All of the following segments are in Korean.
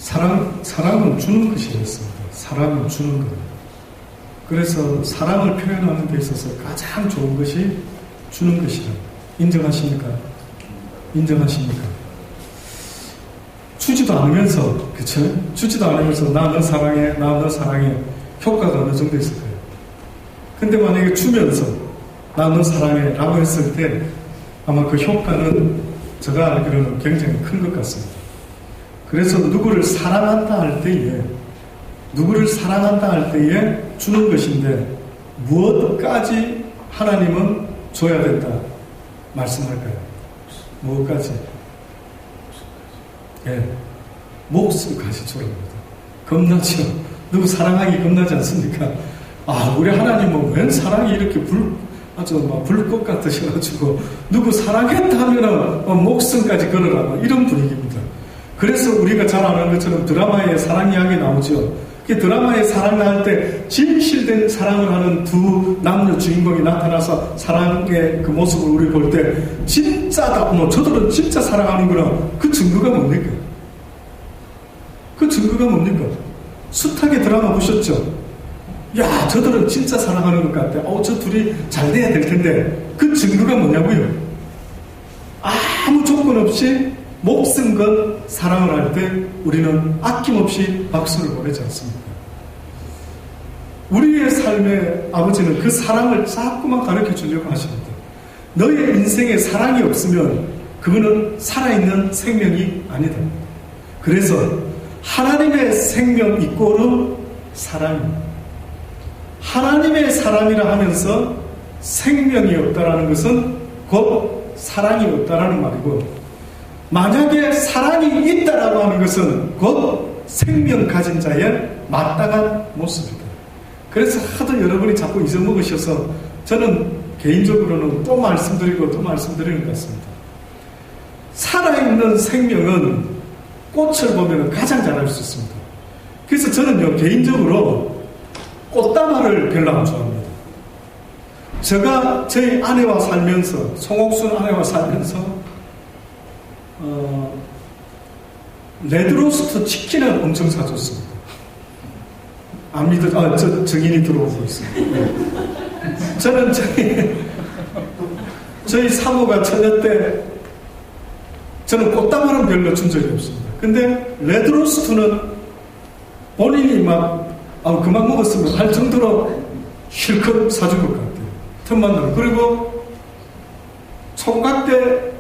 사랑은 주는 것이었습니다. 사랑은 주는 것. 그래서 사랑을 표현하는 데 있어서 가장 좋은 것이 주는 것이다. 인정하십니까? 인정하십니까? 주지도 않으면서, 그쵸? 주지도 않으면서 나 너 사랑해, 나 너 사랑해. 효과가 어느 정도 있을 거예요. 근데 만약에 주면서 나 너 사랑해 라고 했을 때 아마 그 효과는 제가 알기로는 굉장히 큰 것 같습니다. 그래서 누구를 사랑한다 할 때에 주는 것인데 무엇까지 하나님은 줘야 된다 말씀할까요? 무엇까지? 예, 목숨까지 주는 겁니다. 겁나죠? 누구 사랑하기 겁나지 않습니까? 아, 우리 하나님은 웬 사랑이 이렇게 아주 막 불꽃 같으셔가지고 누구 사랑했다 하면은 목숨까지 걸어라 이런 분위기입니다. 그래서 우리가 잘 아는 것처럼 드라마에 사랑 이야기 나오죠. 그 드라마에 사랑 나올 때 진실된 사랑을 하는 두 남녀 주인공이 나타나서 사랑의 그 모습을 우리 볼 때 진짜다, 저들은 진짜 사랑하는구나. 그 증거가 뭡니까? 그 증거가 뭡니까? 숱하게 드라마 보셨죠? 야, 저들은 진짜 사랑하는 것 같아. 저 둘이 잘 돼야 될 텐데. 그 증거가 뭐냐고요? 아무 조건 없이 목숨 건 사랑을 할 때 우리는 아낌없이 박수를 보내지 않습니까? 우리의 삶의 아버지는 그 사랑을 자꾸만 가르쳐 주려고 하십니다. 너의 인생에 사랑이 없으면 그거는 살아있는 생명이 아니다. 그래서 하나님의 생명 이꼬르 사랑입니다. 하나님의 사람이라 하면서 생명이 없다라는 것은 곧 사랑이 없다라는 말이고, 만약에 사랑이 있다라고 하는 것은 곧 생명 가진 자의 마땅한 모습이다. 그래서 하도 여러분이 자꾸 잊어먹으셔서 저는 개인적으로는 또 말씀드리는 것 같습니다. 살아있는 생명은 꽃을 보면 가장 잘 알 수 있습니다. 그래서 저는요, 개인적으로 꽃다발을 별로 안 좋아합니다. 제가 저희 아내와 살면서, 송옥순 아내와 살면서 레드로스트 치킨을 엄청 사줬습니다. 안 믿어, 증인이 들어오고 있습니다. 저는 저희 사모가 처녀 때 저는 꽃다발은 별로 준 적이 없습니다. 근데 레드로스트는 본인이 막 그만 먹었으면 할 정도로 실컷 사준 것 같아요. 틈만 나면. 그리고 총각 때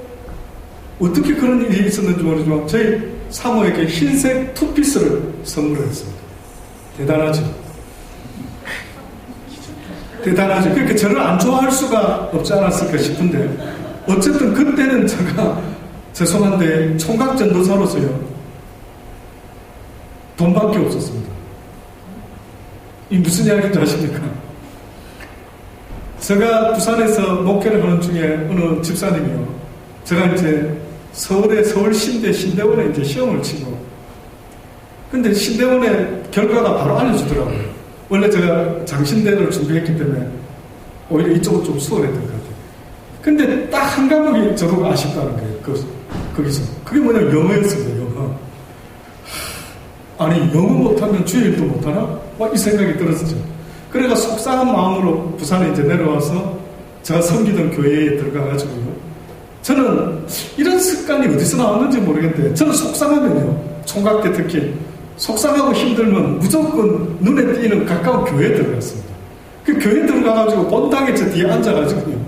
어떻게 그런 일이 있었는지 모르지만 저희 사모에게 흰색 투피스를 선물을 했습니다. 대단하죠? 대단하죠? 그렇게 저를 안 좋아할 수가 없지 않았을까 싶은데, 어쨌든 그때는 제가 죄송한데 총각 전도사로서요, 돈밖에 없었습니다. 이 무슨 이야기인지 아십니까? 제가 부산에서 목회를 하는 중에 어느 집사님이요, 제가 이제 서울 신대원에 이제 시험을 치고, 근데 신대원의 결과가 바로 알려주더라고요. 원래 제가 장신대를 준비했기 때문에 오히려 이쪽은 좀 수월했던 것 같아요. 근데 딱 한 과목이 저도 아쉽다는 거예요. 거기서. 그게 뭐냐면 영어였습니다. 영어. 아니, 영어 못하면 주일도 못하나? 이 생각이 들었죠. 그래가 속상한 마음으로 부산에 이제 내려와서 제가 섬기던 교회에 들어가가지고요, 저는 이런 습관이 어디서 나왔는지 모르겠는데, 저는 속상하면요, 총각 때 특히 속상하고 힘들면 무조건 눈에 띄는 가까운 교회에 들어갔습니다. 그 교회에 들어가가지고 본당에 저 뒤에 앉아가지고요,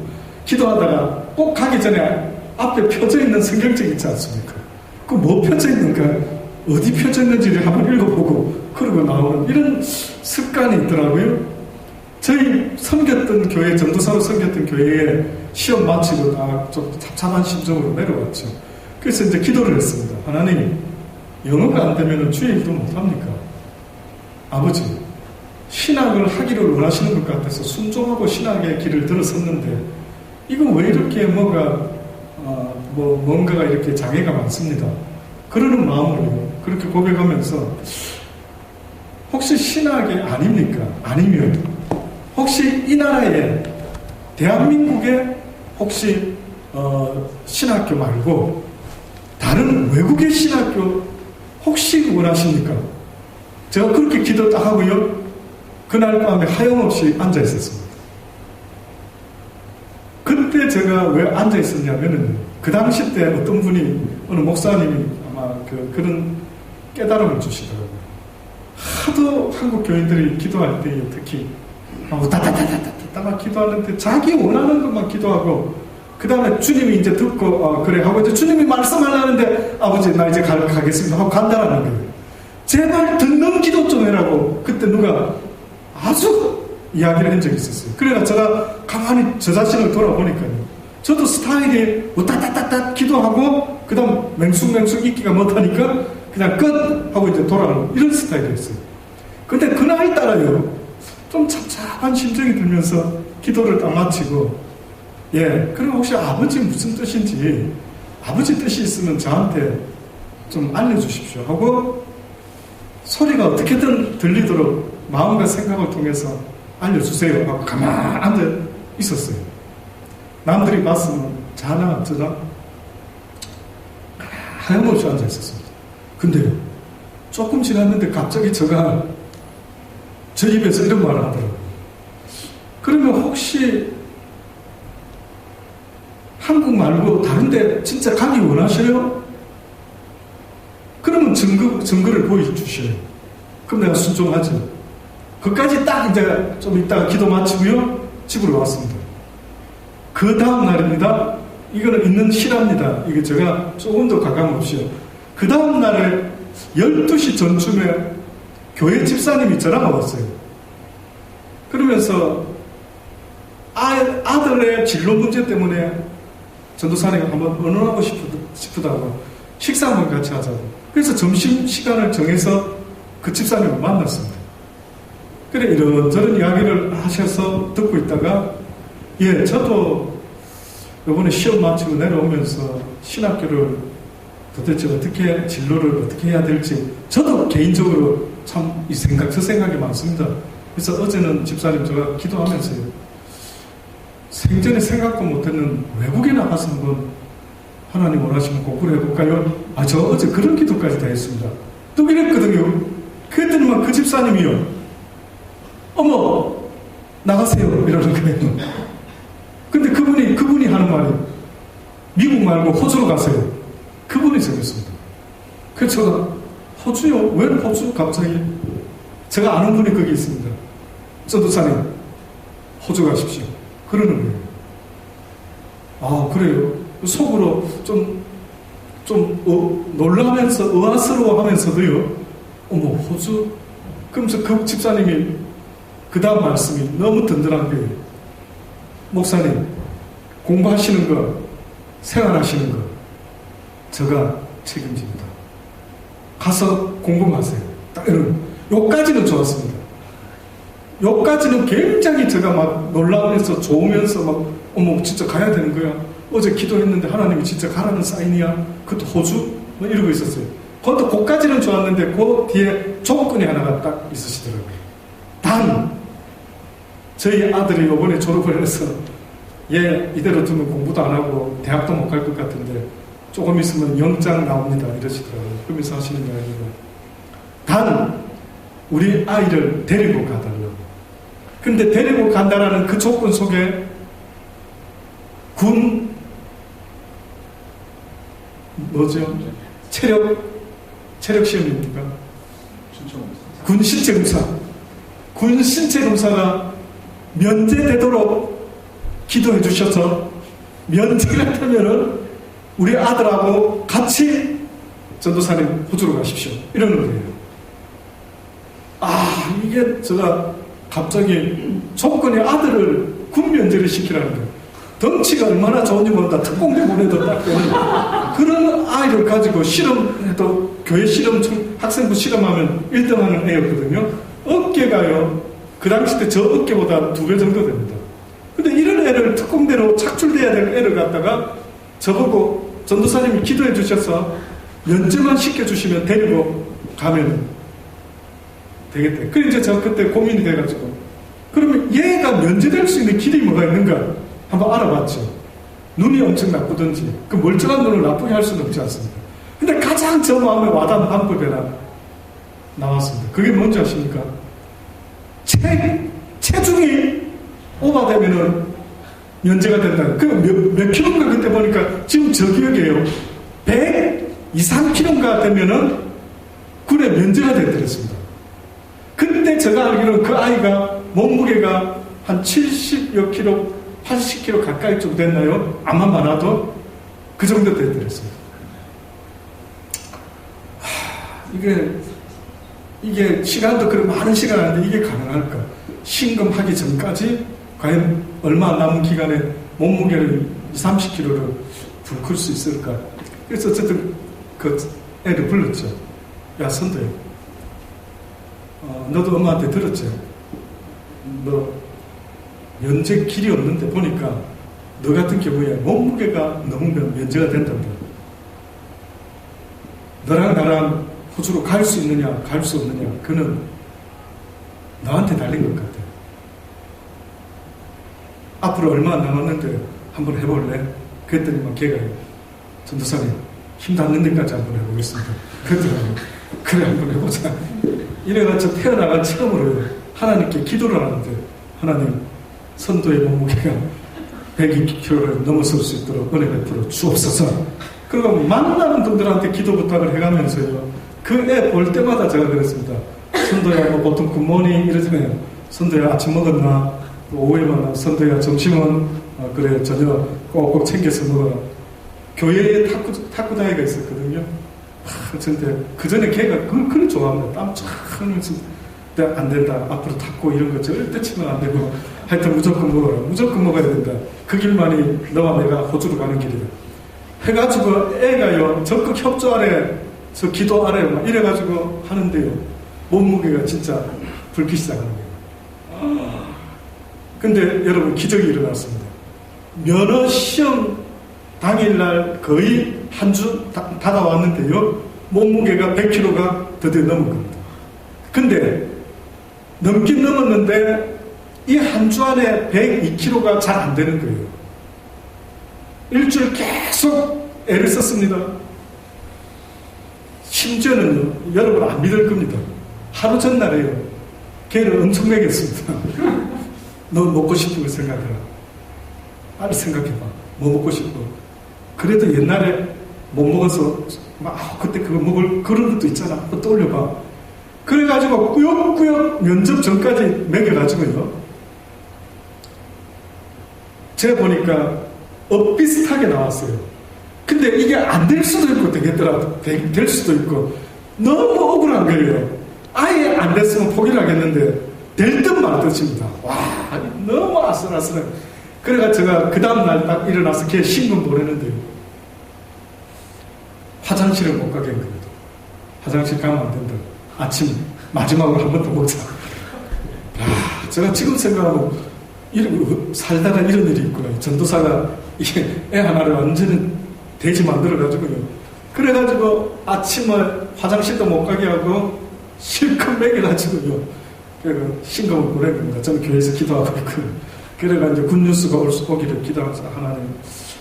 기도하다가 꼭 가기 전에 앞에 펴져 있는 성경책 있지 않습니까? 그 뭐 펴져 있는가, 어디 펴져 있는지를 한번 읽어보고 그러고 나오는 이런 습관이 있더라고요. 저희 섬겼던 교회, 전도사로 섬겼던 교회에 시험 마치고 딱 좀 답답한 심정으로 내려왔죠. 그래서 이제 기도를 했습니다. 하나님, 영어가 안 되면 주일도 못합니까? 아버지, 신학을 하기를 원하시는 것 같아서 순종하고 신학의 길을 들어섰는데, 이건 왜 이렇게 뭔가가 이렇게 장애가 많습니다. 그러는 마음으로 그렇게 고백하면서, 혹시 신학이 아닙니까? 아니면 혹시 이 나라에, 대한민국에 혹시 신학교 말고 다른 외국의 신학교 혹시 원하십니까? 제가 그렇게 기도 딱 하고요. 그날 밤에 하염없이 앉아 있었습니다. 그때 제가 왜 앉아 있었냐면은 그 당시 때 어떤 분이 어느 목사님이 아마 그런 깨달음을 주시더라고요. 하도 한국 교인들이 기도할 때 특히 따다다다다다다 기도하는데 자기 원하는 것만 기도하고 그 다음에 주님이 이제 듣고 그래 하고 이제 주님이 말씀하려는데 아버지 나 이제 가겠습니다 하고 간다라는 거예요. 제발 듣는 기도 좀 해라고 그때 누가 아주 이야기를 한 적이 있었어요. 그래서 제가 가만히 저 자신을 돌아보니까요. 저도 스타일이 따따따따 기도하고 그 다음 맹숙맹숙 있기가 못하니까 그냥 끝 하고 이제 돌아가는 이런 스타일이었어요. 근데 그날따라요 좀 착잡한 심정이 들면서 기도를 딱 마치고 그럼 혹시 아버지 무슨 뜻인지 아버지 뜻이 있으면 저한테 좀 알려주십시오 하고 소리가 어떻게든 들리도록 마음과 생각을 통해서 알려주세요 하고 가만히 앉아 있었어요. 남들이 봤으면 자나 저나 하염없이 앉아 있었습니다. 근데요 조금 지났는데 갑자기 제가 제 입에서 이런 말을 하더라고요. 그러면 혹시 한국 말고 다른 데 진짜 가기 원하셔요? 그러면 증거를 보여주셔요. 그럼 내가 순종하죠. 그까지 딱 이제 좀 이따가 기도 마치고요. 집으로 왔습니다. 그 다음 날입니다. 이거는 있는 실화입니다. 이게 제가 조금 더 가감없이요. 그 다음 날에 12시 전쯤에 교회 집사님이 전화가 왔어요. 그러면서 아들의 진로 문제 때문에 전도사님이 한번 의논하고 싶다고 식사 한번 같이 하자고. 그래서 점심시간을 정해서 그 집사님을 만났습니다. 그래 이런저런 이야기를 하셔서 듣고 있다가 저도 이번에 시험 마치고 내려오면서 신학교를 도대체 어떻게 진로를 어떻게 해야 될지 저도 개인적으로 참 저 생각이 많습니다. 그래서 어제는 집사님 제가 기도하면서요. 생전에 생각도 못했는 외국에 나가서 한번 하나님 원하시면 공부를 해볼까요? 저 어제 그런 기도까지 다 했습니다. 또 이랬거든요. 그랬더니만 그 집사님이요. 어머 나가세요 이러는 거예요. 근데 그분이 하는 말이 미국 말고 호주로 가세요. 그분이 적였습니다. 그래서 제가 호주요? 왜 호주 갑자기? 제가 아는 분이 거기 있습니다. 전도사님 호주 가십시오. 그러는 거예요. 그래요? 속으로 놀라면서 의아스러워 하면서도요. 어머 호주? 그러면서 그 집사님이 그 다음 말씀이 너무 든든한 거예요. 목사님 공부하시는 거 생활하시는 거 제가 책임집니다. 가서 공부하세요. 딱 이런 요까지는 좋았습니다. 요까지는 굉장히 제가 막 놀라면서 좋으면서 막 어머 진짜 가야 되는 거야. 어제 기도했는데 하나님이 진짜 가라는 사인이야. 그것도 호주? 뭐 이러고 있었어요. 그것도 그까지는 좋았는데 그 뒤에 조건이 하나가 딱 있으시더라고요. 단 저희 아들이 이번에 졸업을 해서 이대로 두면 공부도 안 하고 대학도 못 갈 것 같은데 조금 있으면 영장 나옵니다 이러시더라고요. 그러면서 하시는 이야기가 단 우리 아이를 데리고 가달라고. 근데 데리고 간다라는 그 조건 속에 군 뭐죠? 체력 시험입니까? 군 신체 검사. 군 신체 검사가 면제되도록 기도해 주셔서 면제가 되면은 우리 아들하고 같이 전도사님 호주로 가십시오. 이러는 거예요. 이게 제가 갑자기 조건이 아들을 군 면제를 시키라는 거예요. 덩치가 얼마나 좋은지 모른다. 특공대 보내도 딱 그런 아이를 가지고 실험해도 교회 실험 학생부 실험하면 1등하는 애였거든요. 어깨가요. 그 당시 때 저 어깨보다 2배 정도 됩니다. 근데 이런 애를 특공대로 착출돼야 될 애를 갖다가 저보고 전도사님이 기도해 주셔서 면제만 시켜주시면 데리고 가면 되겠대. 그래 이제 제가 그때 고민이 돼가지고 그러면 얘가 면제될 수 있는 길이 뭐가 있는가 한번 알아봤죠. 눈이 엄청 나쁘든지 그 멀쩡한 눈을 나쁘게 할 수는 없지 않습니까? 근데 가장 저 마음에 와닿은 방법이 하나 나왔습니다. 그게 뭔지 아십니까? 체중이 오버되면은 면제가 된다. 그 몇 킬로인가 그때 보니까 지금 저 기억이에요. 102, 3킬로인가 되면은 군에 면제가 되더랬습니다. 그때 제가 알기로는 그 아이가 몸무게가 한 70여 킬로, 80킬로 가까이 좀 됐나요? 암만 많아도 그 정도 되더랬습니다. 이게 시간도 그렇게 많은 시간 아닌데 이게 가능할까? 신금하기 전까지 과연 얼마 남은 기간에 몸무게를 20, 30kg를 불클 수 있을까? 그래서 어쨌든 그 애를 불렀죠. 야, 선도야. 너도 엄마한테 들었지? 너 면제 길이 없는데 보니까 너 같은 경우에 몸무게가 넘으면 면제가 된단다. 너랑 나랑 호주로 갈 수 있느냐, 갈 수 없느냐, 그는 너한테 달린 것 같아. 앞으로 얼마 안 남았는데 한번 해볼래? 그랬더니만 걔가 전도사님 힘 닿는 데까지 한번 해보겠습니다. 그러더라고요. 그래 한번 해보자. 이래가지고 태어나가 처음으로 하나님께 기도를 하는데 하나님 선도의 몸무게가 102kg를 넘어설 수 있도록 은혜 베풀어 주옵소서. 그리고 만나는 분들한테 기도 부탁을 해가면서요. 그 애 볼 때마다 제가 그랬습니다. 선도야 뭐 보통 굿모닝 이러잖아요. 선도야 아침 먹었나? 오후에 만나 선도야 점심은 그래 저녁 꼭꼭 챙겨서 먹어라. 교회에 탁구다이가 있었거든요. 근데 그 전에 걔가 그걸 좋아합니다. 땀 쫙 흘리면서 안 된다. 앞으로 탁구 이런 거 절대 치면 안 되고 하여튼 무조건 먹어라. 무조건 먹어야 된다. 그 길만이 너와 내가 호주로 가는 길이다. 해가지고 애가요 적극 협조 아래 저 기도 아래 막 이래가지고 하는데요. 몸무게가 진짜 붉기 시작하는 거예요. 근데 여러분 기적이 일어났습니다. 면허 시험 당일날 거의 한 주 다가왔는데요. 몸무게가 100kg가 드디어 넘은 겁니다. 근데 넘긴 넘었는데 이 한 주 안에 102kg가 잘 안 되는 거예요. 일주일 계속 애를 썼습니다. 심지어는 여러분 안 믿을 겁니다. 하루 전날에요. 걔를 엄청 먹였습니다. 너 먹고 싶은 거 생각해라. 빨리 생각해봐. 뭐 먹고 싶어? 그래도 옛날에 못 먹어서 막 그때 그거 먹을 그런 것도 있잖아. 한번 떠올려봐. 그래가지고 꾸역꾸역 면접 전까지 먹여가지고요. 제가 보니까 비슷하게 나왔어요. 근데 이게 안 될 수도 있고 되겠더라도 될 수도 있고 너무 억울한 거예요. 아예 안 됐으면 포기를 하겠는데 될 듯 말 듯입니다. 와 너무 아슬아슬해. 그래가 제가 그 다음날 딱 일어나서 걔 신문 보내는데요. 화장실을 못 가게 한 겁니다. 화장실 가면 안 된다. 아침 마지막으로 한 번 더 먹자. 제가 지금 생각하면 살다가 이런 일이 있구나. 전도사가 이게 애 하나를 완전히 돼지 만들어가지고요. 그래가지고 아침에 화장실도 못 가게 하고 실컷 먹여가지고요. 그래서 신금을 보낸 겁니다. 저는 교회에서 기도하고 있고. 그래가지고 굿뉴스가 오기를 기도하면서 하나님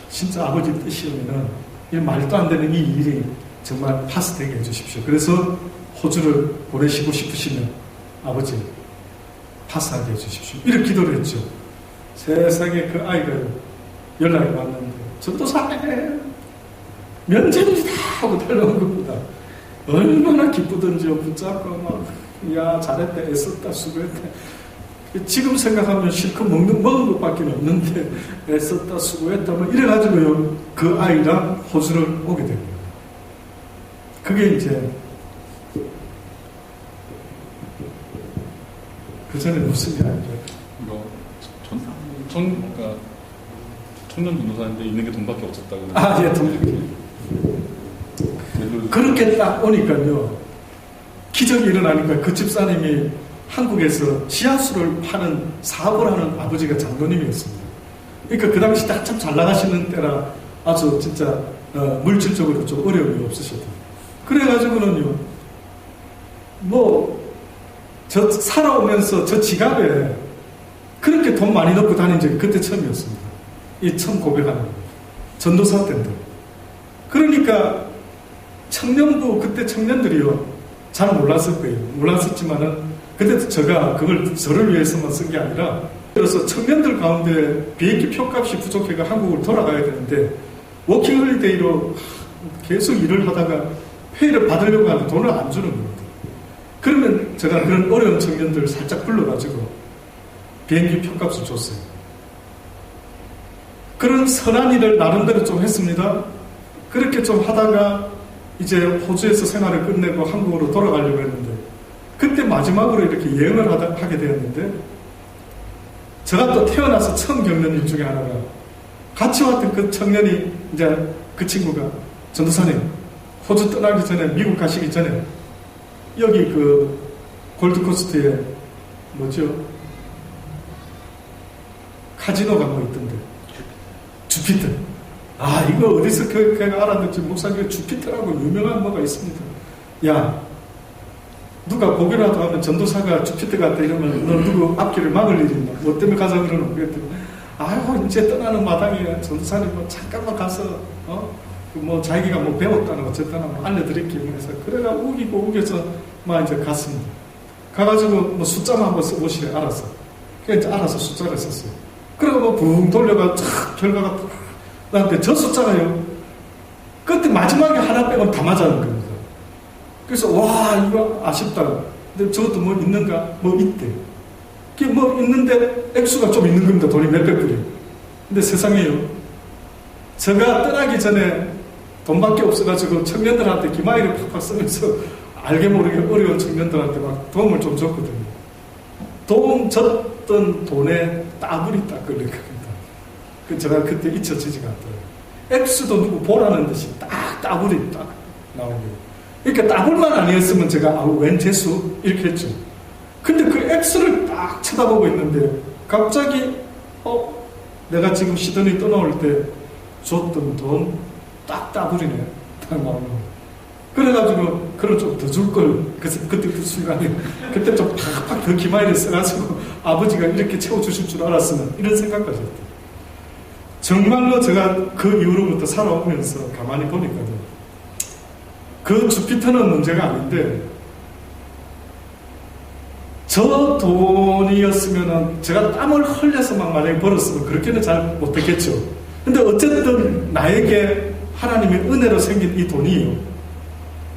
진짜 아버지 뜻이면은 이 말도 안 되는 이 일이 정말 파스되게 해주십시오. 그래서 호주를 보내시고 싶으시면 아버지 파스하게 해주십시오. 이렇게 기도를 했죠. 세상에 그 아이가 연락이 왔는데 전도사님 면제입니다 하고 달려온 겁니다. 얼마나 기쁘던지요. 붙잡고 야 잘했다 애썼다 수고했다. 지금 생각하면 실컷 먹은 것밖에 없는데 애썼다 수고했다 뭐 이래가지고요. 그 아이랑 호주를 오게 됩니다. 그게 이제 그 전에 무슨 일 아니죠? 그러니까 청년 전도사인데 있는 게 돈밖에 없었다고. 예, 돈. 그렇게 딱 오니까요. 기적이 일어나니까 그 집사님이 한국에서 지하수를 파는 사업을 하는 아버지가 장로님이었습니다. 그러니까 그 당시 때 한참 잘 나가시는 때라 아주 진짜 물질적으로 좀 어려움이 없으셨다. 그래가지고는요. 저 살아오면서 저 지갑에 그렇게 돈 많이 넣고 다닌 적이 그때 처음이었습니다. 이 처음 고백하는 거. 전도사 때인데. 그러니까 청년부 그때 청년들이요 잘 몰랐을 거예요. 몰랐었지만은 그때도 제가 그걸 저를 위해서만 쓴 게 아니라 그래서 청년들 가운데 비행기 표값이 부족해가 한국을 돌아가야 되는데 워킹홀리데이로 계속 일을 하다가 페이를 받으려고 하는데 돈을 안 주는 겁니다. 그러면 제가 그런 어려운 청년들을 살짝 불러가지고 비행기 표값을 줬어요. 그런 선한 일을 나름대로 좀 했습니다. 그렇게 좀 하다가 이제 호주에서 생활을 끝내고 한국으로 돌아가려고 했는데 그때 마지막으로 이렇게 여행을 하게 되었는데 제가 또 태어나서 처음 겪는 일 중에 하나가 같이 왔던 그 청년이 이제 그 친구가 전도사님 호주 떠나기 전에 미국 가시기 전에 여기 그 골드코스트에 뭐죠? 카지노가 뭐 있던데 주피터. 아 이거 어디서 걔가 알았는지 목사님이 주피터라고 유명한 뭐가 있습니다. 야 누가 보기라도 하면 전도사가 주피터 같다 이러면 너 누구 앞길을 막을 일이 있나? 뭐 때문에 가자 그러는 그랬더니 아유 이제 떠나는 마당에 전도사님 뭐 잠깐만 가서 뭐 자기가 뭐 배웠다는 어쨌다나 뭐 알려드릴게요. 그래서 그래가 우겨서 막 이제 갔습니다. 가가지고 뭐 숫자만 한번 써보시래 알아서. 그래서 이제 알아서 숫자를 썼어요. 그리고 뭐 붕 돌려가 촥 결과가 나한테 저 숫자가요. 그때 마지막에 하나 빼고는 다 맞아는 겁니다. 그래서 와 이거 아쉽다. 근데 저것도 뭐 있는가? 뭐 있대. 그게 뭐 있는데 액수가 좀 있는 겁니다. 돈이 몇백 불이에요. 근데 세상에요. 제가 떠나기 전에 돈밖에 없어가지고 청년들한테 기마이를 팍팍 쓰면서 알게 모르게 어려운 청년들한테 막 도움을 좀 줬거든요. 도움 줬던 돈에 따블이 딱 걸린 겁니다. 제가 그때 잊혀지지가 않더라고요. 액수도 누구 보라는 듯이 딱 따블이 딱 나오고요. 그러니까 따블만 아니었으면 제가 웬 재수 이렇게 했죠. 근데 그 액수를 딱 쳐다보고 있는데 갑자기 내가 지금 시드니 떠나올 때 줬던 돈 딱 따블이네. 딱 나오는 거예요. 그래가지고 그걸 좀 더 줄걸. 그래서 그때 그 순간에 그때 좀 팍팍 더 기마이를 써가지고 아버지가 이렇게 채워주실 줄 알았으면 이런 생각까지 했대요. 정말로 제가 그 이후로부터 살아오면서 가만히 보니까요. 그 주피터는 문제가 아닌데 저 돈이었으면 제가 땀을 흘려서 막 만약에 벌었으면 그렇게는 잘 못했겠죠. 근데 어쨌든 나에게 하나님의 은혜로 생긴 이 돈이요.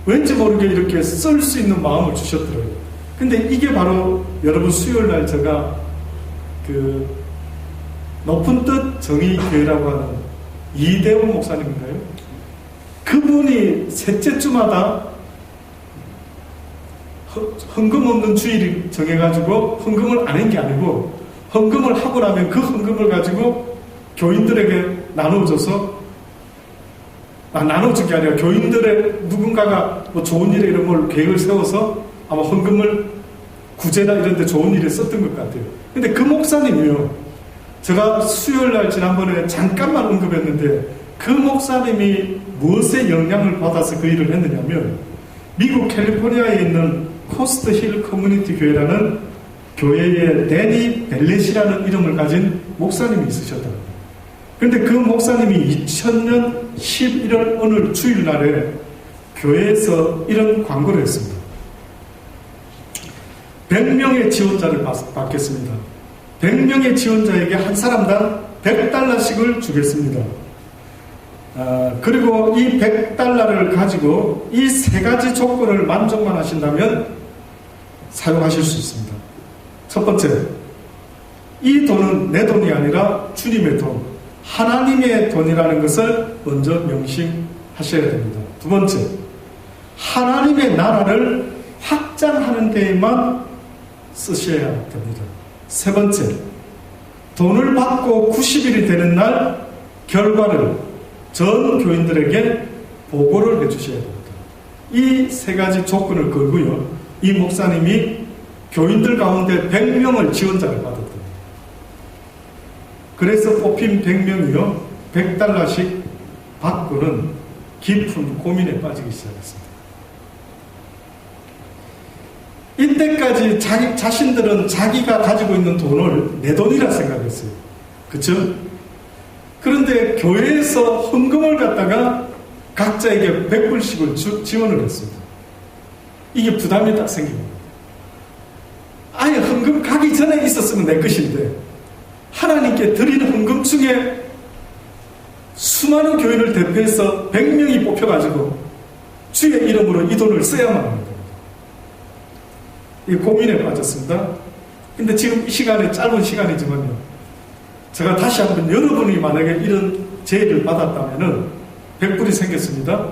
왠지 모르게 이렇게 쓸 수 있는 마음을 주셨더라고요. 근데 이게 바로 여러분 수요일 날 제가 그 높은 뜻 정의교회라고 하는 이대호 목사님인가요? 그분이 셋째 주마다 헌금 없는 주일을 정해가지고 헌금을 안 한 게 아니고 헌금을 하고 나면 그 헌금을 가지고 교인들에게 나눠줘서 나눠준 게 아니라 교인들의 누군가가 뭐 좋은 일에 이런 걸 계획을 세워서 아마 헌금을 구제나 이런 데 좋은 일에 썼던 것 같아요. 근데 그 목사님이요. 제가 수요일 날 지난번에 잠깐만 언급했는데 그 목사님이 무엇에 영향을 받아서 그 일을 했느냐면 미국 캘리포니아에 있는 코스트 힐 커뮤니티 교회라는 교회에 데니 벨렛이라는 이름을 가진 목사님이 있으셨더라고요. 그런데 그 목사님이 2000년 11월 어느 주일날에 교회에서 이런 광고를 했습니다. 100명의 지원자를 받겠습니다. 100명의 지원자에게 한 사람당 $100씩을 주겠습니다. 그리고 이 $100를 가지고 이 세 가지 조건을 만족만 하신다면 사용하실 수 있습니다. 첫 번째, 이 돈은 내 돈이 아니라 주님의 돈, 하나님의 돈이라는 것을 먼저 명심하셔야 됩니다. 두 번째, 하나님의 나라를 확장하는 데에만 쓰셔야 됩니다. 세 번째, 돈을 받고 90일이 되는 날 결과를 전 교인들에게 보고를 해주셔야 됩니다. 이 세 가지 조건을 걸고요. 이 목사님이 교인들 가운데 100명을 지원자를 받았답니다. 그래서 뽑힌 100명이요. $100씩 받고는 깊은 고민에 빠지기 시작했습니다. 이때까지 자신들은 자기가 가지고 있는 돈을 내 돈이라 생각했어요. 그렇죠? 그런데 교회에서 헌금을 갖다가 각자에게 100불씩을 지원을 했습니다. 이게 부담이 딱 생깁니다. 아예 헌금 가기 전에 있었으면 내 것인데 하나님께 드리는 헌금 중에 수많은 교인을 대표해서 100명이 뽑혀가지고 주의 이름으로 이 돈을 써야만 합니다. 이 고민에 빠졌습니다. 근데 지금 이 시간에 짧은 시간이지만요. 제가 다시 한번 여러분이 만약에 이런 제의를 받았다면은 100불이 생겼습니다.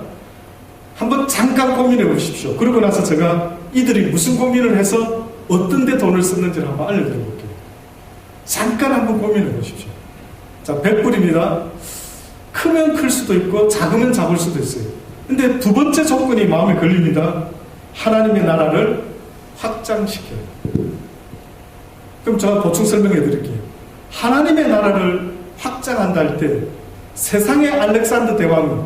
한번 잠깐 고민해 보십시오. 그러고 나서 제가 이들이 무슨 고민을 해서 어떤 데 돈을 썼는지를 한번 알려드려 볼게요. 잠깐 한번 고민해 보십시오. 자, 100불입니다. 크면 클 수도 있고 작으면 작을 수도 있어요. 근데 두 번째 조건이 마음에 걸립니다. 하나님의 나라를 확장시켜요. 그럼 제가 보충 설명해 드릴게요. 하나님의 나라를 확장한다 할 때 세상의 알렉산더 대왕은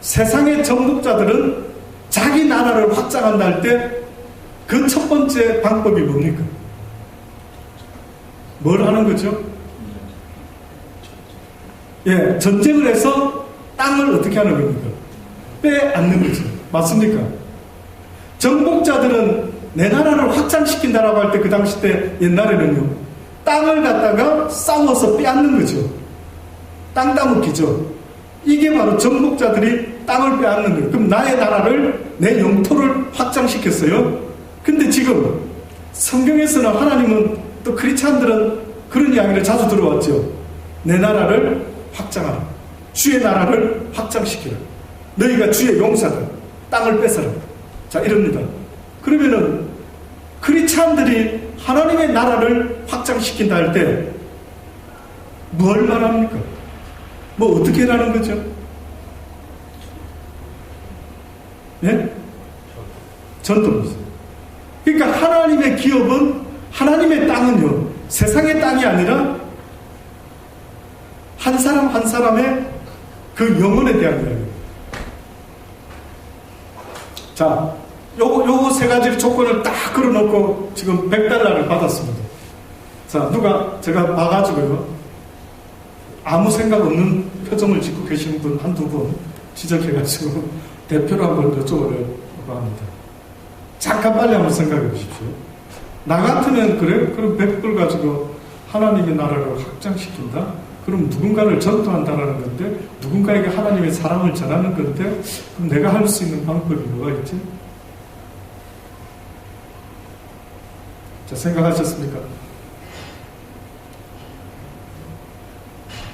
세상의 정복자들은 자기 나라를 확장한다 할 때 그 첫 번째 방법이 뭡니까? 뭘 하는 거죠? 예, 전쟁을 해서 땅을 어떻게 하는 겁니까? 빼앗는 거죠. 맞습니까? 정복자들은 내 나라를 확장시킨다라고 할 때 그 당시 때 옛날에는요, 땅을 갖다가 싸워서 빼앗는 거죠. 땅 따먹기죠. 이게 바로 정복자들이 땅을 빼앗는 거예요. 그럼 나의 나라를, 내 영토를 확장시켰어요. 근데 지금 성경에서는 하나님은 또 크리스찬들은 그런 이야기를 자주 들어왔죠. 내 나라를 확장하라. 주의 나라를 확장시키라. 너희가 주의 용사다. 땅을 뺏어라. 자, 이럽니다. 그러면은 크리스찬들이 하나님의 나라를 확장시킨다 할 때 뭘 말합니까? 뭐 어떻게 하라는 거죠? 예? 전도입니다. 그러니까 하나님의 기업은, 하나님의 땅은요, 세상의 땅이 아니라 한 사람 한 사람의 그 영혼에 대한 이야기입니다. 자, 요거 세 가지 조건을 딱 걸어놓고 지금 $100를 받았습니다. 자, 누가 제가 봐가지고요, 아무 생각 없는 표정을 짓고 계시는 분 한두 분 지적해가지고 대표로 한번 여쭤보려고 합니다. 잠깐 빨리 한번 생각해 보십시오. 나 같으면 그래? 그럼 100불 가지고 하나님의 나라를 확장시킨다? 그럼 누군가를 전도한다라는 건데, 누군가에게 하나님의 사랑을 전하는 건데, 그럼 내가 할 수 있는 방법이 뭐가 있지? 자, 생각하셨습니까?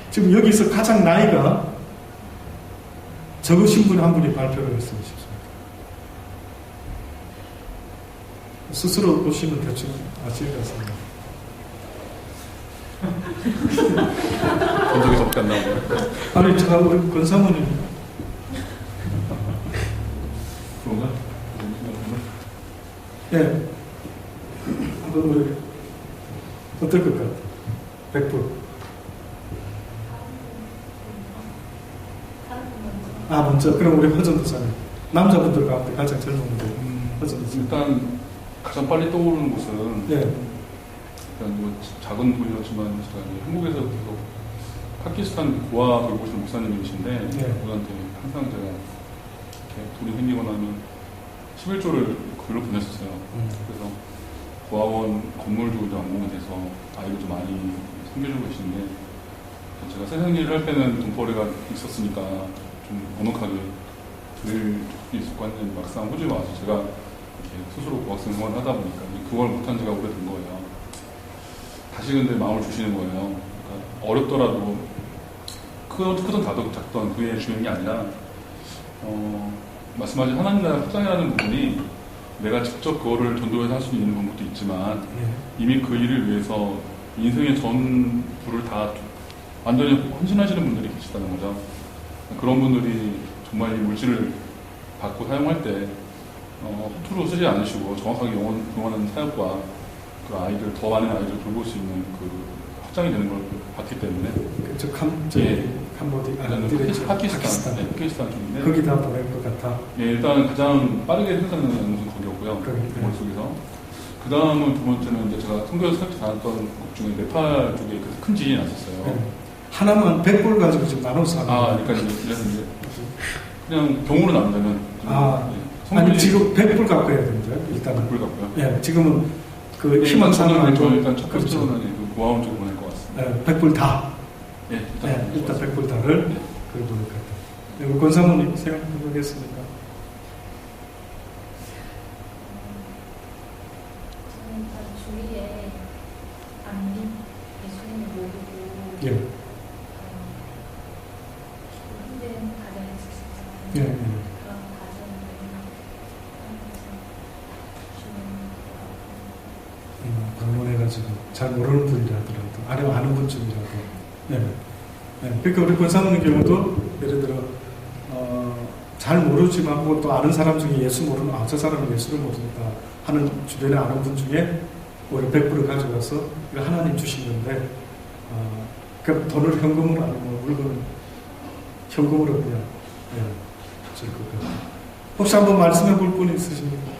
지금 여기서 가장 나이가 적으신 분 한 분이 발표를 했으면 싶습니다. 스스로 보시면 대충 아실 것 같습니다. 본 적이 적게 안 나오네요. 아니, 제가 우리 권사모님. 그런가? 예. 한번 우리 어떨 것 같아? 100불. 아, 먼저. 그럼 우리 허전도사님. 남자분들 가운데 가장 젊은 분들. 허전도사님. 일단 가장 빨리 떠오르는 곳은 예. 일단 뭐 작은 곳이었지만 제가 이제 한국에서 계속 파키스탄 고아 돌보시는 목사님이신데 그분한테 항상 제가 이렇게 돈이 생기거나 하면 11조를 글로 보냈었어요. 그래서 고아원 건물도 이제 완공이 돼서 아이도 좀 많이 생겨주고 계시는데, 제가 세상 일을 할 때는 돈벌이가 있었으니까 좀 넉넉하게 드릴 수 있었고 했는데, 막상 호주에 와서 제가 이렇게 스스로 고학생 생활을 하다 보니까 그걸 못한 지가 오래된 거예요. 다시 근데 마음을 주시는 거예요. 그러니까 어렵더라도 크던 작던 그의 중요한 게 아니라 말씀하신 하나님 나라 확장이라는 부분이 내가 직접 그거를 전도해서 할 수 있는 방법도 있지만 이미 그 일을 위해서 인생의 전부를 다 완전히 헌신하시는 분들이 계시다는 거죠. 그런 분들이 정말 이 물질을 받고 사용할 때 허투루 쓰지 않으시고 정확하게 영원한 사역과 그 아이들, 더 많은 아이들을 돌볼 수 있는 그 확장이 되는 걸 봤기 때문에. 그쵸, 파키스탄. 네, 파키스탄 쪽인데. 거기다 보낼 것 같아. 예, 일단 가장 빠르게 생산하는 곳은 거기였고요. 머릿속에서. 그 다음은 두 번째는 이제 제가 선교에서 살짝 다녔던 곳 중에 네팔 쪽에 큰 지진이 났었어요. 네. 하나만 100불 가지고 지금 나눠서 하는 그러니까 이제 그냥 경우는 남자면. 아니, 지금 100불 갖고 해야 됩니다. 일단은. 100불 갖고요? 예, 지금은 그 네, 희망사항을 저는 일단 첫 그렇죠. 번째로는 그 고아원 쪽으로 보낼 것 같습니다. 네, 100불 다. 네, 일단 100불 다를 네. 그걸 보낼 것 같아요. 네, 권사모님 생각해 보겠습니까? 저는 일단 주위에 안 믿, 예수님을 모르고 예. 힘든 가정이 있을 수 있잖아요. 예, 예. 그런 가정을 하나님께서 주는 방문해가지고 잘 모르는 분이라더라도 아니면 아는 분쯤이라도 네. 네. 그러니까 우리 권사모님 경우도 예를 들어 잘 모르지만 혹은 또 아는 사람 중에 예수 모르는 저 사람은 예수를 모른다 하는 주변에 아는 분 중에 오히려 100불을 가져가서 하나님 주신 건데 그 돈을 현금으로 아니면 물건을 현금으로 그냥 줄 것 같아요. 혹시 한번 말씀해 볼 분이 있으십니까?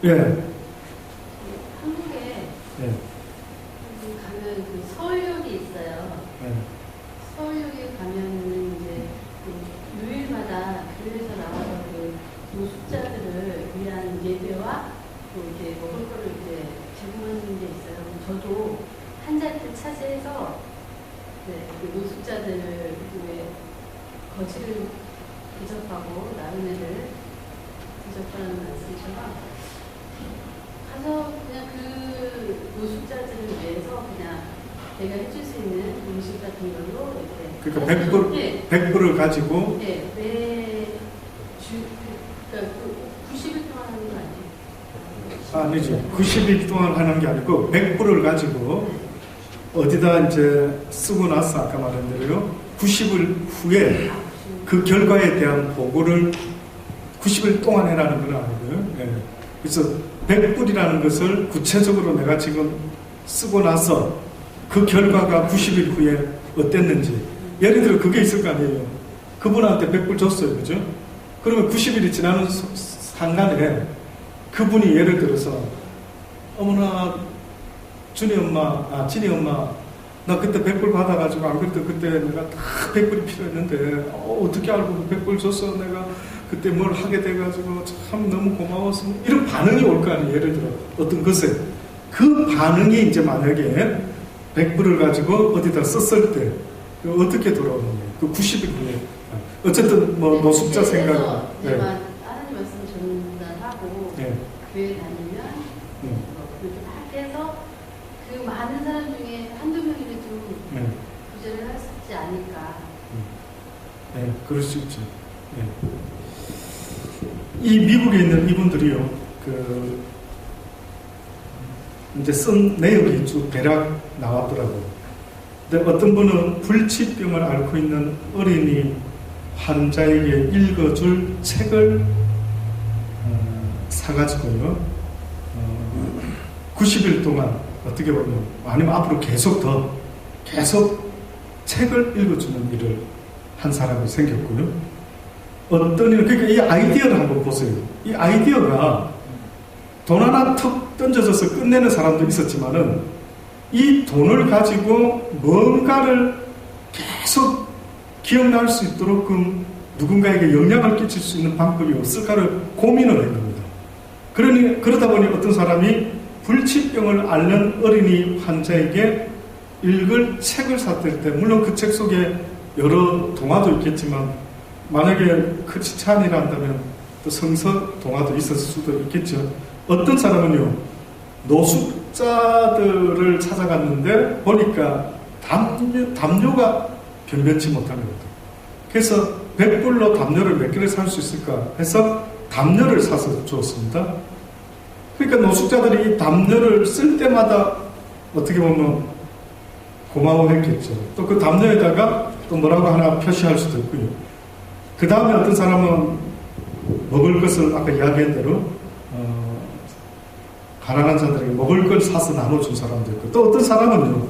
제가 예. 한국에 예. 가면 그 서울역이 있어요. 예. 서울역에 가면은 이제 그 요일마다 교회에서 나와서 그 노숙자들을 위한 예배와 또 이렇게 먹을 거를 이제 제공하는 게 있어요. 저도 한 자리를 차지해서 그 노숙자들을 위해 거지를 대접하고 나른 애를 대접하는 말씀처럼 가서 그냥 그 노숙자들을 위해서 그냥 내가 해줄 수 있는 음식 같은 걸로 이렇게. 그러니까 100불, 네. 100불을 가지고. 네, 그러니까 90일 동안 하는 거 아니에요? 아니지. 90일 동안 하는 게 아니고, 100불을 가지고, 어디다 이제 쓰고 나서 아까 말한 대로요, 90일 후에 그 결과에 대한 보고를 90일 동안 해라는 건 아니고요. 네. 그래서 100불이라는 것을 구체적으로 내가 지금 쓰고 나서 그 결과가 90일 후에 어땠는지. 예를 들어 그게 있을 거 아니에요. 그분한테 100불 줬어요. 그죠? 그러면 90일이 지나는 상간에 그분이 예를 들어서 어머나 진이 엄마 나 그때 100불 받아가지고 안 그래도 그때 내가 다 100불이 필요했는데 어떻게 알고 100불 줬어 내가 그때 뭘 하게 돼가지고 참 너무 고마웠어 이런 반응이 올 거 아니에요. 예를 들어 어떤 것에 그 반응이 이제 만약에 100불을 가지고 어디다 썼을 때 어떻게 돌아오느냐 그 90일 후에 어쨌든 뭐 노숙자 생각 내가 하나님 말씀 전달하고 네. 교회 다니면 그렇게 막 해서 그 많은 사람 중에 한두 명이라도 네. 구제를 할 수 있지 않을까. 네, 그럴 수 있죠. 네. 이 미국에 있는 이분들이요, 이제 쓴 내용이 쭉 대략 나왔더라고요. 근데 어떤 분은 불치병을 앓고 있는 어린이 환자에게 읽어줄 책을 사가지고요, 90일 동안 어떻게 보면, 아니면 앞으로 계속 책을 읽어주는 일을 한 사람이 생겼고요. 어떤 일, 그러니까 이 아이디어를 한번 보세요. 이 아이디어가 돈 하나 턱 던져져서 끝내는 사람도 있었지만은 이 돈을 가지고 뭔가를 계속 기억날 수 있도록 누군가에게 영향을 끼칠 수 있는 방법이 없을까를 고민을 한 겁니다. 그러다 보니 어떤 사람이 불치병을 앓는 어린이 환자에게 읽을 책을 샀을 때, 물론 그 책 속에 여러 동화도 있겠지만, 만약에 크리스찬이라 한다면 또 성서 동화도 있었을 수도 있겠죠. 어떤 사람은요, 노숙자들을 찾아갔는데, 보니까 담요가 변변치 못한 겁니다. 그래서 100불로 담요를 몇 개를 살 수 있을까 해서 담요를 사서 주었습니다. 그러니까 노숙자들이 이 담요를 쓸 때마다 어떻게 보면 고마워했겠죠. 또 그 담요에다가 또 뭐라고 하나 표시할 수도 있고요. 그 다음에 어떤 사람은 먹을 것을 아까 이야기한 대로 가난한 자들에게 먹을 걸 사서 나눠준 사람도 있고, 또 어떤 사람은요,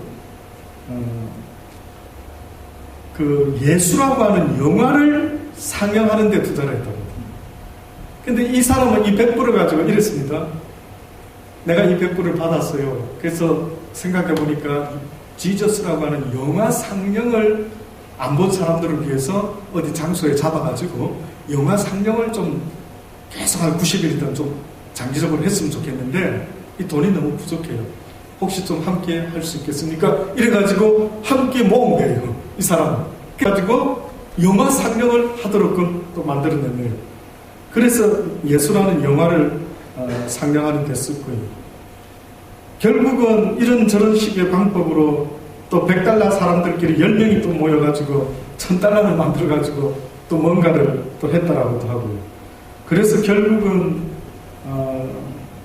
그 예수라고 하는 영화를 상영하는 데 투자를 했다고 합니다. 근데 이 사람은 이 100불을 가지고 이랬습니다. 내가 이 100불을 받았어요. 그래서 생각해 보니까 지저스라고 하는 영화 상영을 안 본 사람들을 위해서 어디 장소에 잡아가지고 영화 상영을 좀 계속 한 90일이든 좀 장기적으로 했으면 좋겠는데 이 돈이 너무 부족해요. 혹시 좀 함께 할 수 있겠습니까? 이래가지고 함께 모은 거예요. 이 사람은. 그래가지고 영화 상영을 하도록 또 만들어냈네요. 그래서 예수라는 영화를 상영하는 데 썼고요. 결국은 이런저런 식의 방법으로 또 100달러 사람들끼리 10명이 또 모여가지고 1000달러를 만들어가지고 또 뭔가를 또 했다라고도 하고요. 그래서 결국은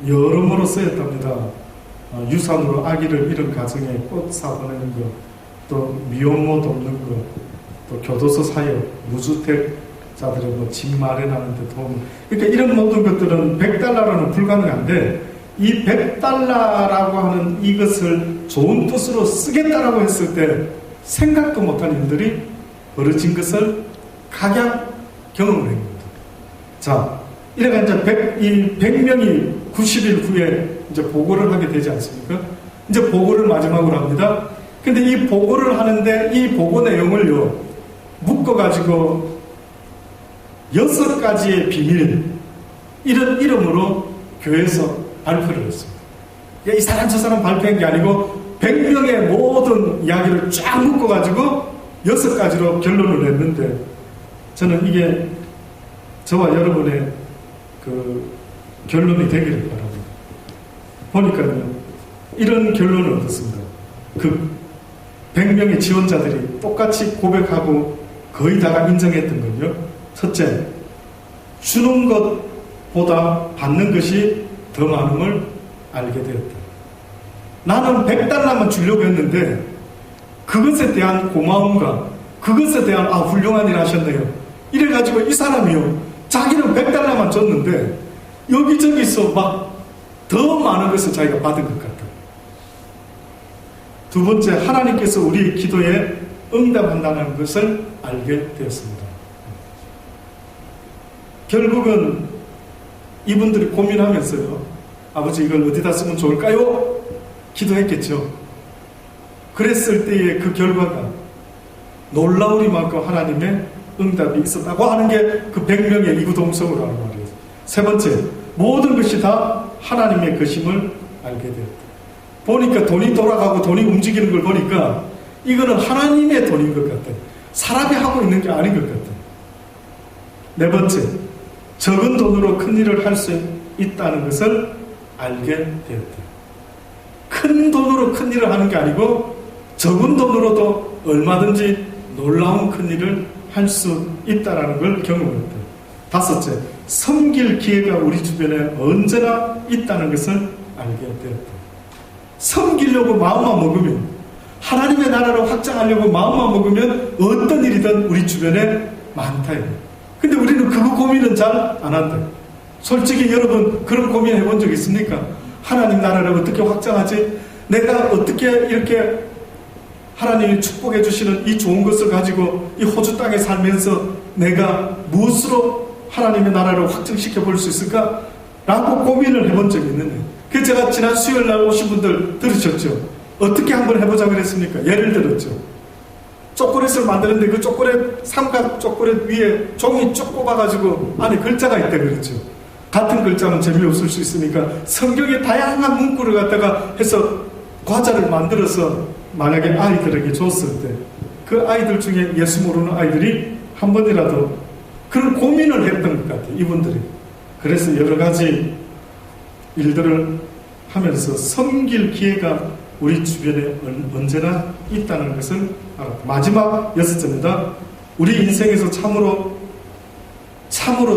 여러모로 쓰였답니다. 유산으로 아기를 잃은 가정에 꽃 사보내는 것, 또 미혼모 돕는 것, 또 교도소 사역, 무주택자들의 집 마련하는 데 도움. 그러니까 이런 모든 것들은 100달러로는 불가능한데 이 100달러라고 하는 이것을 좋은 뜻으로 쓰겠다라고 했을 때 생각도 못한 일들이 벌어진 것을 각양 경험을 한 겁니다. 자, 이래가 이제 100명이 90일 후에 이제 보고를 하게 되지 않습니까? 이제 보고를 마지막으로 합니다. 근데 이 보고를 하는데 이 보고 내용을요, 묶어가지고 6가지의 비밀, 이런 이름으로 교회에서 발표를 했습니다. 이 사람 저 사람 발표한 게 아니고 100명의 모든 이야기를 쫙 묶어가지고 6가지로 결론을 냈는데 저는 이게 저와 여러분의 그 결론이 되기를 바랍니다. 보니까요, 이런 결론을 얻었습니다. 그 100명의 지원자들이 똑같이 고백하고 거의 다가 인정했던 건요. 첫째, 주는 것보다 받는 것이 더 많음을 알게 되었다. 나는 100달러만 주려고 했는데 그것에 대한 고마움과 그것에 대한 훌륭한 일 하셨네요. 이래가지고 이 사람이요, 자기는 100달러만 줬는데 여기저기서 막 더 많은 것을 자기가 받은 것 같다. 두 번째, 하나님께서 우리의 기도에 응답한다는 것을 알게 되었습니다. 결국은 이분들이 고민하면서요, 아버지 이걸 어디다 쓰면 좋을까요? 기도했겠죠. 그랬을 때의 그 결과가 놀라우리만큼 하나님의 응답이 있었다고 하는 게 그 100명의 이구동성으로 하는 말이에요. 세 번째, 모든 것이 다 하나님의 것임을 알게 되었다. 보니까 돈이 돌아가고 돈이 움직이는 걸 보니까 이거는 하나님의 돈인 것 같아요. 사람이 하고 있는 게 아닌 것 같아요. 네 번째, 적은 돈으로 큰 일을 할 수 있다는 것을 알게 되었다. 큰 돈으로 큰 일을 하는 게 아니고 적은 돈으로도 얼마든지 놀라운 큰 일을 할 수 있다는 걸 경험했다. 다섯째, 섬길 기회가 우리 주변에 언제나 있다는 것을 알게 되었다. 섬기려고 마음만 먹으면, 하나님의 나라를 확장하려고 마음만 먹으면 어떤 일이든 우리 주변에 많다. 근데 우리는 그거 고민은 잘 안 한다. 솔직히 여러분 그런 고민 해본 적 있습니까? 하나님 나라를 어떻게 확장하지? 내가 어떻게 이렇게 하나님이 축복해 주시는 이 좋은 것을 가지고 이 호주 땅에 살면서 내가 무엇으로 하나님의 나라를 확장시켜 볼 수 있을까? 라고 고민을 해본 적이 있는데, 그래서 제가 지난 수요일 날 오신 분들 들으셨죠? 어떻게 한번 해보자 그랬습니까? 예를 들었죠. 초콜릿을 만드는데 그 초콜릿, 삼각 초콜릿 위에 종이 쭉 꼽아가지고 안에 글자가 있다 그랬죠. 같은 글자는 재미없을 수 있으니까 성경의 다양한 문구를 갖다가 해서 과자를 만들어서 만약에 아이들에게 줬을 때 그 아이들 중에 예수 모르는 아이들이 한 번이라도 그런 고민을 했던 것 같아요, 이분들이. 그래서 여러 가지 일들을 하면서 섬길 기회가 우리 주변에 언제나 있다는 것을 알았다. 마지막 6점입니다. 우리 인생에서 참으로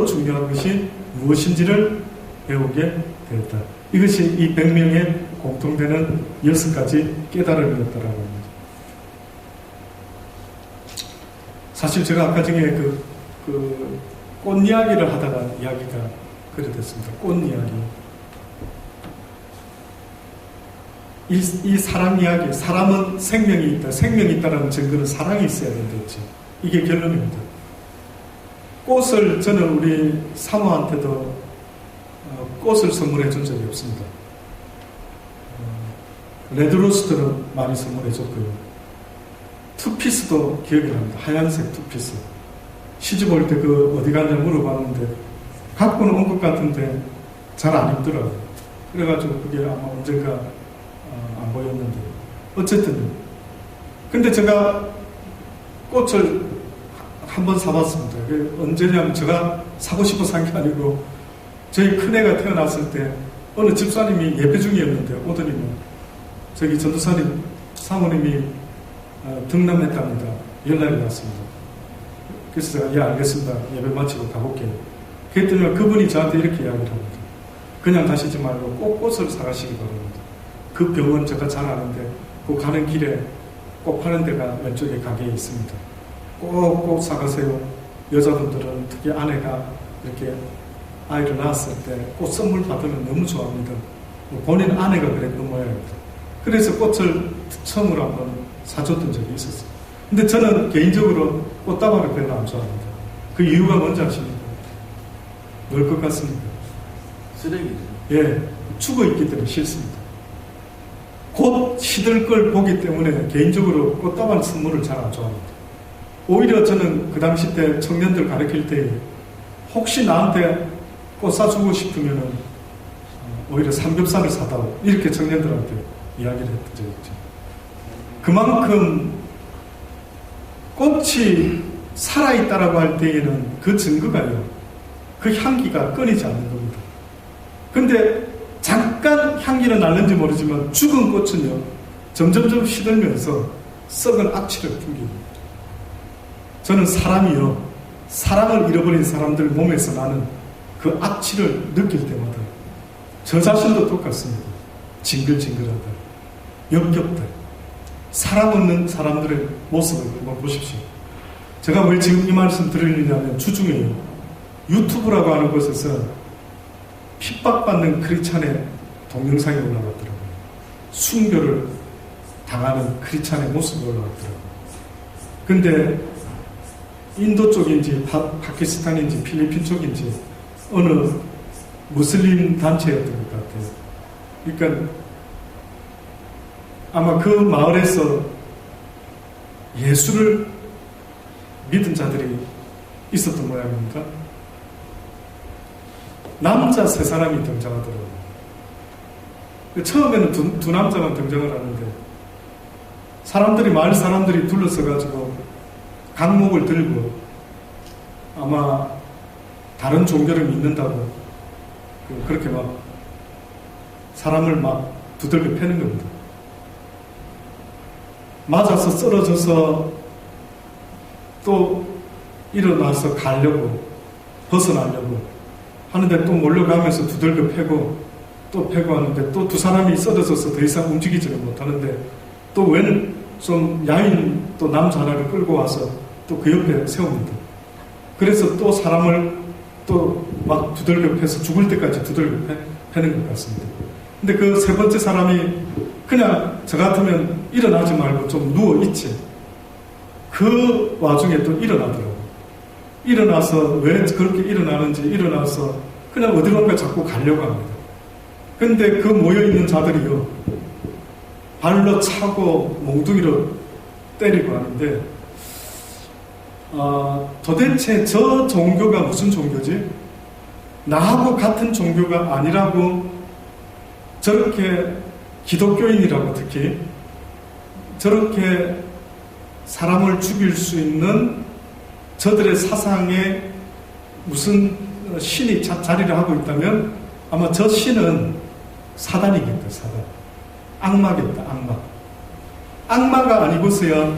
중요한 것이 무엇인지를 배우게 되었다. 이것이 이 100명의 공통되는 6가지 깨달음이었다라고 합니다. 사실 제가 아까 중에 꽃 이야기를 하다가 이야기가 그래 됐습니다. 꽃 이야기. 이 사람 이야기, 사람은 생명이 있다. 생명이 있다는 증거는 사랑이 있어야 된다죠. 이게 결론입니다. 꽃을 저는 우리 사모한테도 꽃을 선물해 준 적이 없습니다. 레드로스트는 많이 선물해줬고요. 투피스도 기억이 납니다. 하얀색 투피스. 시집 올 때 그 어디 갔냐 물어봤는데 갖고는 온 것 같은데 잘 안 입더라고요. 그래가지고 그게 아마 언젠가 안 보였는데 어쨌든 근데 제가 꽃을 한번 사봤습니다. 언제냐면 제가 사고 싶어 산 게 아니고 저희 큰애가 태어났을 때 어느 집사님이 예배 중이었는데 오더니 저기 전도사님 사모님이 등남했답니다. 연락이 왔습니다. 그래서 제가 예 알겠습니다. 예배 마치고 가볼게요. 그랬더니 그분이 저한테 이렇게 이야기를 합니다. 그냥 가시지 말고 꼭 꽃을 사가시기 바랍니다. 그 병원 제가 잘 아는데 그 가는 길에 꽃 파는 데가 왼쪽에 가게에 있습니다. 꼭 사가세요. 여자분들은 특히 아내가 이렇게 아이를 낳았을 때 꽃 선물 받으면 너무 좋아합니다. 본인 아내가 그랬던 모양입니다. 그래서 꽃을 처음으로 한번 사줬던 적이 있었어요. 근데 저는 개인적으로 꽃다발을 별로 안 좋아합니다. 그 이유가 뭔지 아십니까? 뭘 것 같습니까? 쓰레기죠. 예, 죽어 있기 때문에 싫습니다. 곧 시들 걸 보기 때문에 개인적으로 꽃다발 선물을 잘 안 좋아합니다. 오히려 저는 그 당시 때 청년들 가르칠 때 혹시 나한테 꽃 사주고 싶으면은 오히려 삼겹살을 사다오 이렇게 청년들한테 이야기를 했던 적이 있죠. 그만큼 꽃이 살아있다라고 할 때에는 그 증거가요, 그 향기가 끊이지 않는 겁니다. 근데 잠깐 향기는 날는지 모르지만 죽은 꽃은요 점점점 시들면서 썩은 악취를 풍깁니다. 저는 사람이요 사랑을 잃어버린 사람들 몸에서 나는 그 악취를 느낄 때마다 저 자신도 똑같습니다. 징글징글하다, 역겹다. 사랑 없는 사람들의 모습을 한번 보십시오. 제가 왜 지금 이 말씀 드리느냐면 주중에요 유튜브라고 하는 곳에서 핍박받는 크리스찬의 동영상이 올라갔더라고요. 순교를 당하는 크리스찬의 모습이 올라갔더라고요. 근데 인도 쪽인지 파키스탄인지 필리핀 쪽인지 어느 무슬림 단체였던 것 같아요. 그러니까 아마 그 마을에서 예수를 믿은 자들이 있었던 모양입니다. 남자 3사람이 등장하더라고요. 처음에는 두 남자만 등장을 하는데 마을 사람들이 둘러서가지고 강목을 들고 아마 다른 종교를 믿는다고 그렇게 막 사람을 막 두들겨 패는 겁니다. 맞아서 쓰러져서 또 일어나서 가려고 벗어나려고 하는데 또 몰려가면서 두들겨 패고 또 패고 하는데 또 두 사람이 쓰러져서 더 이상 움직이지를 못하는데 또 웬 좀 야인 또 남자 하나를 끌고 와서 또 그 옆에 세웁니다. 그래서 또 사람을 또 막 두들겨 패서 죽을 때까지 두들겨 패는 것 같습니다. 근데 그 세 번째 사람이 그냥 저 같으면 일어나지 말고 좀 누워있지. 그 와중에 또 일어나더라고요. 일어나서 왜 그렇게 일어나는지 일어나서 그냥 어디론가 자꾸 가려고 합니다. 근데 그 모여있는 자들이요 발로 차고 몽둥이로 때리고 하는데 도대체 저 종교가 무슨 종교지? 나하고 같은 종교가 아니라고 저렇게 기독교인이라고 특히 저렇게 사람을 죽일 수 있는 저들의 사상에 무슨 신이 자리를 하고 있다면 아마 저 신은 사단이겠다. 사단. 악마겠다. 악마가 아니고서야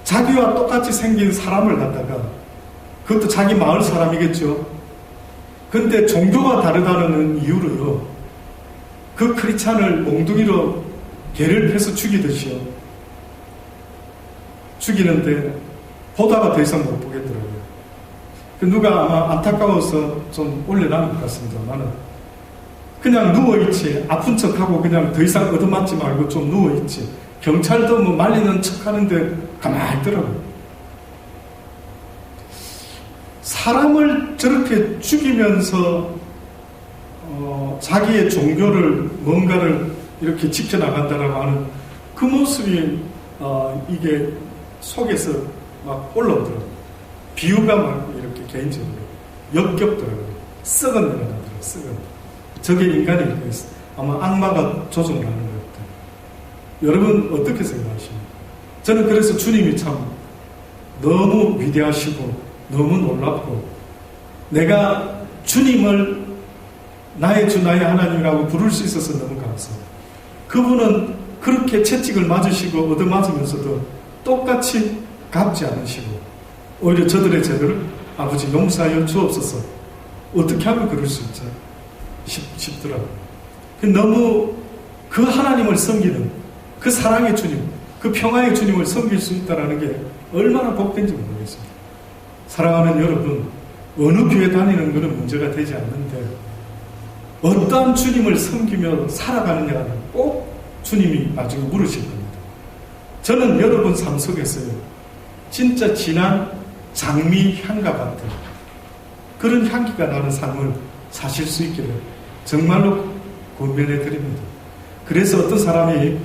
자기와 똑같이 생긴 사람을 갖다가 그것도 자기 마을 사람이겠죠. 근데 종교가 다르다는 이유로요 그 크리스찬을 몽둥이로 개를 패서 죽이듯이요 죽이는데 보다가 더 이상 못 보겠더라고요. 누가 아마 안타까워서 좀 올려놓은 것 같습니다. 나는 그냥 누워있지. 아픈 척하고 그냥 더 이상 얻어맞지 말고 좀 누워있지. 경찰도 뭐 말리는 척하는데 가만히 있더라고요. 사람을 저렇게 죽이면서 자기의 종교를 뭔가를 이렇게 지켜나간다라고 하는 그 모습이 이게 속에서 막 올라오더라고요. 비유가 막 이렇게 개인적으로 역겹더라고요. 썩은 내가 나더라고요. 썩은. 저게 인간이 이렇게 아마 악마가 조종을 하는 것 같아요. 여러분 어떻게 생각하십니까? 저는 그래서 주님이 참 너무 위대하시고 너무 놀랍고 내가 주님을 나의 주 나의 하나님이라고 부를 수 있어서 너무 감사해요. 그분은 그렇게 채찍을 맞으시고 얻어맞으면서도 똑같이 갚지 않으시고 오히려 저들의 죄를 아버지 용서하여 주옵소서. 어떻게 하면 그럴 수 있죠? 싶더라고요. 너무 그 하나님을 섬기는 그 사랑의 주님, 그 평화의 주님을 섬길 수 있다는 게 얼마나 복된지 모르겠습니다. 사랑하는 여러분, 어느 교회 다니는 것은 문제가 되지 않는데 어떠한 주님을 섬기며 살아가느냐는 꼭 주님이 나중에 물으실 겁니다. 저는 여러분 삶 속에서요, 진짜 진한 장미 향과 같은 그런 향기가 나는 삶을 사실 수 있기를 정말로 권면해 드립니다. 그래서 어떤 사람이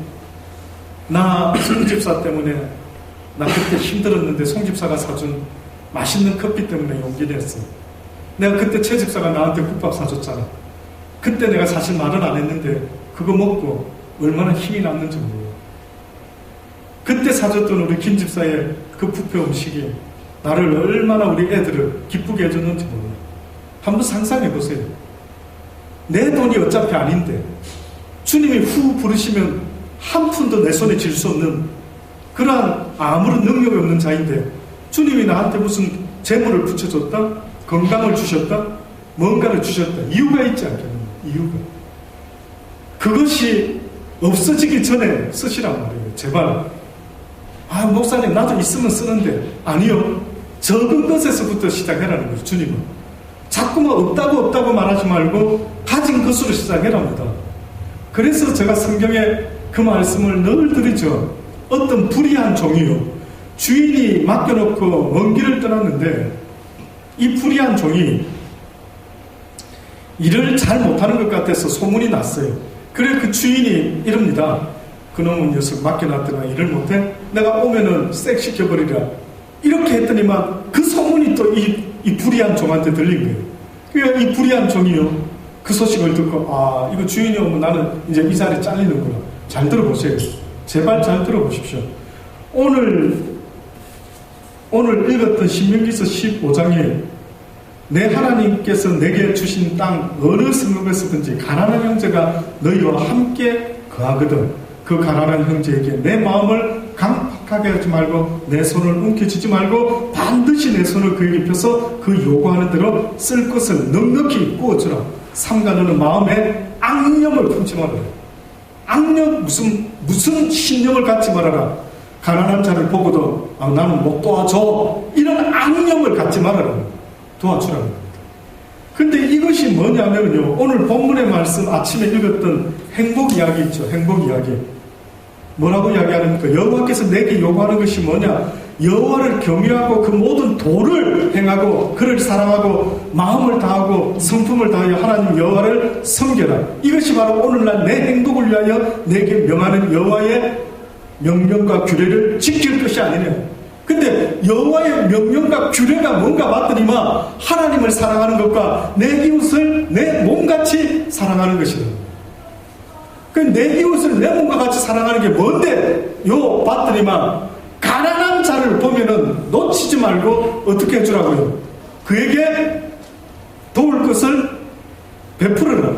나 송집사 때문에 나 그때 힘들었는데 송집사가 사준 맛있는 커피 때문에 용기 냈어. 내가 그때 최 집사가 나한테 국밥 사줬잖아. 그때 내가 사실 말은 안 했는데 그거 먹고 얼마나 힘이 났는지 몰라. 그때 사줬던 우리 김 집사의 그 뷔페 음식이 나를 얼마나 우리 애들을 기쁘게 해줬는지 몰라. 한번 상상해 보세요. 내 돈이 어차피 아닌데 주님이 후 부르시면 한 푼도 내 손에 쥘 수 없는 그러한 아무런 능력이 없는 자인데 주님이 나한테 무슨 재물을 붙여줬다? 건강을 주셨다? 뭔가를 주셨다? 이유가 있지 않겠느냐? 이유가. 그것이 없어지기 전에 쓰시란 말이에요. 제발. 아, 목사님 나도 있으면 쓰는데. 아니요. 적은 것에서부터 시작해라는 거죠. 주님은. 자꾸만 없다고 말하지 말고 가진 것으로 시작해랍니다. 그래서 제가 성경에 그 말씀을 늘 드리죠. 어떤 불의한 종이요. 주인이 맡겨놓고 먼 길을 떠났는데 이 불의한 종이 일을 잘 못하는 것 같아서 소문이 났어요. 그래 그 주인이 이럽니다. 그놈은 녀석 맡겨놨더니 일을 못해? 내가 오면은 색 시켜버리라. 이렇게 했더니만 그 소문이 또 이 불의한 종한테 들린 거예요. 그러니까 이 불의한 종이요. 그 소식을 듣고 아 이거 주인이 오면 나는 이제 이 자리에 잘리는구나. 잘 들어보세요. 제발 잘 들어보십시오. 오늘 읽었던 신명기서 15장에 내 하나님께서 내게 주신 땅 어느 성읍에서든지 가난한 형제가 너희와 함께 거하거든 그 가난한 형제에게 내 마음을 강팍하게 하지 말고 내 손을 움켜쥐지 말고 반드시 내 손을 그에게 펴서 그 요구하는 대로 쓸 것을 넉넉히 꾸어주라. 삼가 너는 마음에 악념을 품지 말아라. 악념 무슨 신념을 갖지 말아라. 가난한 자를 보고도 나는 못 도와줘 이런 악념을 갖지 말아라. 도와주라는 겁니다. 근데 이것이 뭐냐면요, 오늘 본문의 말씀 아침에 읽었던 행복 이야기 있죠. 행복 이야기 뭐라고 이야기하는가? 여호와께서 내게 요구하는 것이 뭐냐? 여호와를 경외하고 그 모든 도를 행하고 그를 사랑하고 마음을 다하고 성품을 다하여 하나님 여호와를 섬겨라. 이것이 바로 오늘날 내 행복을 위하여 내게 명하는 여호와의 명령과 규례를 지킬 것이 아니냐. 근데 여호와의 명령과 규례가 뭔가 봤더니만 하나님을 사랑하는 것과 내 이웃을 내 몸같이 사랑하는 것이다. 내 이웃을 내 몸과 같이 사랑하는 게 뭔데? 요 봤더니만 가난한 자를 보면은 놓치지 말고 어떻게 해주라고요? 그에게 도울 것을 베풀으라.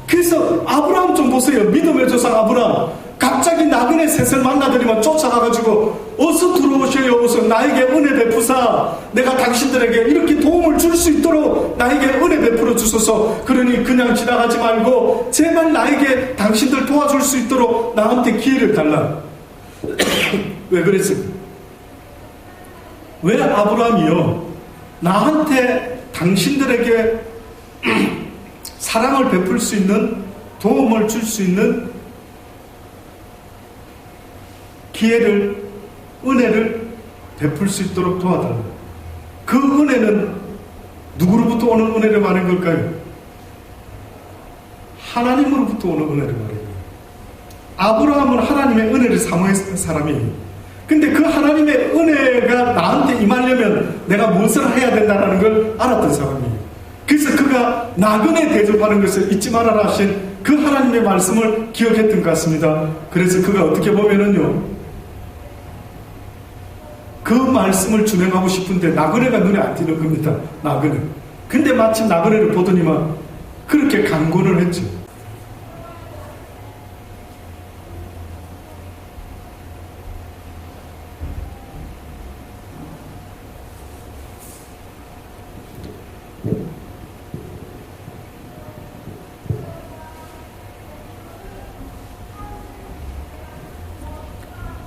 그래서 아브라함 좀 보세요. 믿음의 조상 아브라함. 갑자기 나그네 셋을 만나더니만 쫓아가가지고 어서 들어오셔요. 어서 나에게 은혜 베푸사 내가 당신들에게 이렇게 도움을 줄 수 있도록 나에게 은혜 베풀어 주소서. 그러니 그냥 지나가지 말고 제발 나에게 당신들 도와줄 수 있도록 나한테 기회를 달라. 왜 그랬을까? 왜 아브라함이요 나한테 당신들에게 사랑을 베풀 수 있는 도움을 줄 수 있는 기회를 은혜를 베풀 수 있도록 도와달라. 그 은혜는 누구로부터 오는 은혜를 말한 걸까요? 하나님으로부터 오는 은혜를 말한 거예요. 아브라함은 하나님의 은혜를 사모했던 사람이에요. 근데 그 하나님의 은혜가 나한테 임하려면 내가 무엇을 해야 된다는 걸 알았던 사람이에요. 그래서 그가 나그네 대접하는 것을 잊지 말아라 하신 그 하나님의 말씀을 기억했던 것 같습니다. 그래서 그가 어떻게 보면은요, 그 말씀을 준행하고 싶은데 나그네가 눈에 안 띄는 겁니다. 나그네. 근데 마침 나그네를 보더니만 그렇게 강권을 했죠.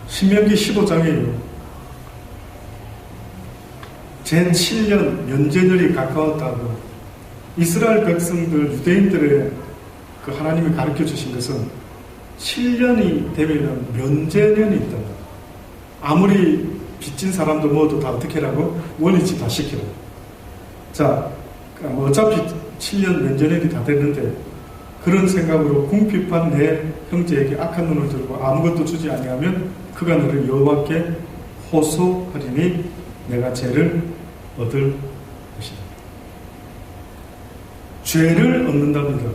신명기 15장이에요. 제7년 면제절이 가까웠다고 이스라엘 백성들, 유대인들의 그 하나님이 가르쳐 주신 것은 7년이 되면 면제년이 있다. 아무리 빚진 사람도 뭐도 다 어떻게 하라고? 원리치 다 시키라고. 자, 어차피 7년 면제년이 다 됐는데 그런 생각으로 궁핍한 내 형제에게 악한 눈을 들고 아무것도 주지 아니하면 그가 너를 여호와께 호소하리니 내가 죄를 얻을 것이다. 죄를 얻는답니다.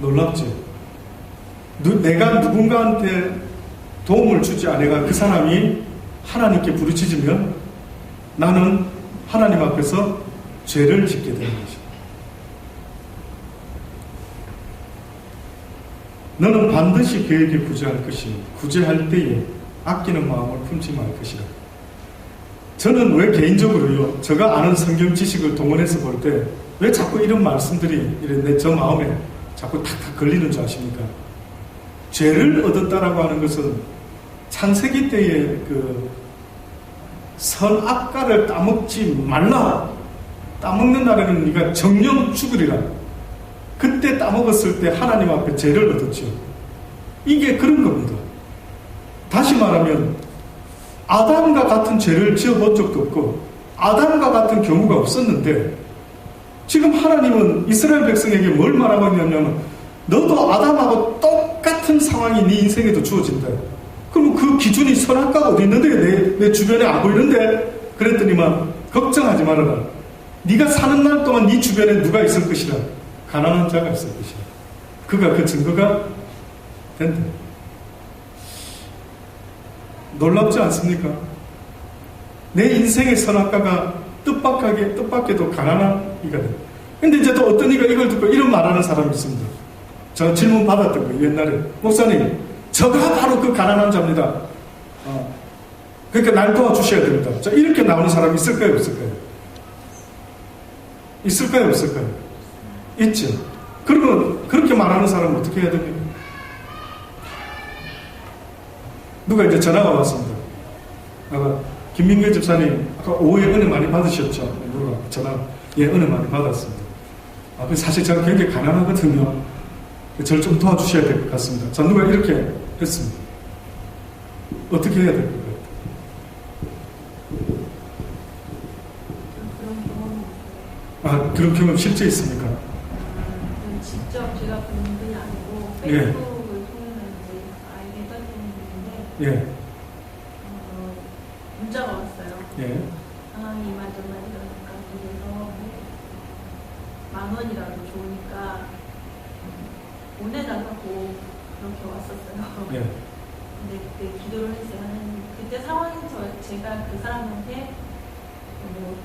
놀랍죠? 내가 누군가한테 도움을 주지 않아가 그 사람이 하나님께 부르짖으면 나는 하나님 앞에서 죄를 짓게 되는 것이다. 너는 반드시 그에게 구제할 것이요 구제할 때에 아끼는 마음을 품지 말 것이라. 저는 왜 개인적으로요, 제가 아는 성경 지식을 동원해서 볼 때 왜 자꾸 이런 말씀들이 저 마음에 자꾸 탁탁 걸리는 줄 아십니까? 죄를 얻었다라고 하는 것은 창세기 때의 그 선악과를 따먹지 말라. 따먹는 날에는 네가 정령 죽으리라. 그때 따먹었을 때 하나님 앞에 죄를 얻었죠. 이게 그런 겁니다. 다시 말하면 아담과 같은 죄를 지어본 적도 없고 아담과 같은 경우가 없었는데 지금 하나님은 이스라엘 백성에게 뭘 말하고 있냐면 너도 아담하고 똑같은 상황이 네 인생에도 주어진다. 그럼 그 기준이 선악과가 어디 있는데 내 주변에 안 보이는데? 그랬더니만 걱정하지 말아라. 네가 사는 날 동안 네 주변에 누가 있을 것이라. 가난한 자가 있을 것이라. 그가 그 증거가 된다. 놀랍지 않습니까? 내 인생의 선악과가 뜻밖에도 가난한 이가 돼. 근데 이제 또 어떤 이가 이걸 듣고 이런 말하는 사람이 있습니다. 저 질문 받았던 거예요. 옛날에. 목사님, 저가 바로 그 가난한 자입니다. 그러니까 날 도와주셔야 됩니다. 자, 이렇게 나오는 사람이 있을까요? 없을까요? 있을까요? 없을까요? 있죠. 그러면 그렇게 말하는 사람은 어떻게 해야 됩니까? 누가 이제 전화가 왔습니다. 김민규 집사님, 아까 오후에 은혜 많이 받으셨죠? 누가 전화, 예, 은혜 많이 받았습니다. 사실 제가 굉장히 가난하거든요. 저를 좀 도와주셔야 될 것 같습니다. 자, 누가 이렇게 했습니다. 어떻게 해야 될 것 같아요? 그런 경험 실제 있습니까? 직접 제가 본 분이 아니고 예. 페이스북을 통해서 이제 알게 됐던 분인데 예. 문자가 왔어요. 예. 상황이 이만저만 이러니까 그래서 10,000원이라도 좋으니까 보내달라고 그렇게 왔었어요. 예. 근데 그때 기도를 했어요. 그때 상황에서 제가 그 사람한테 뭐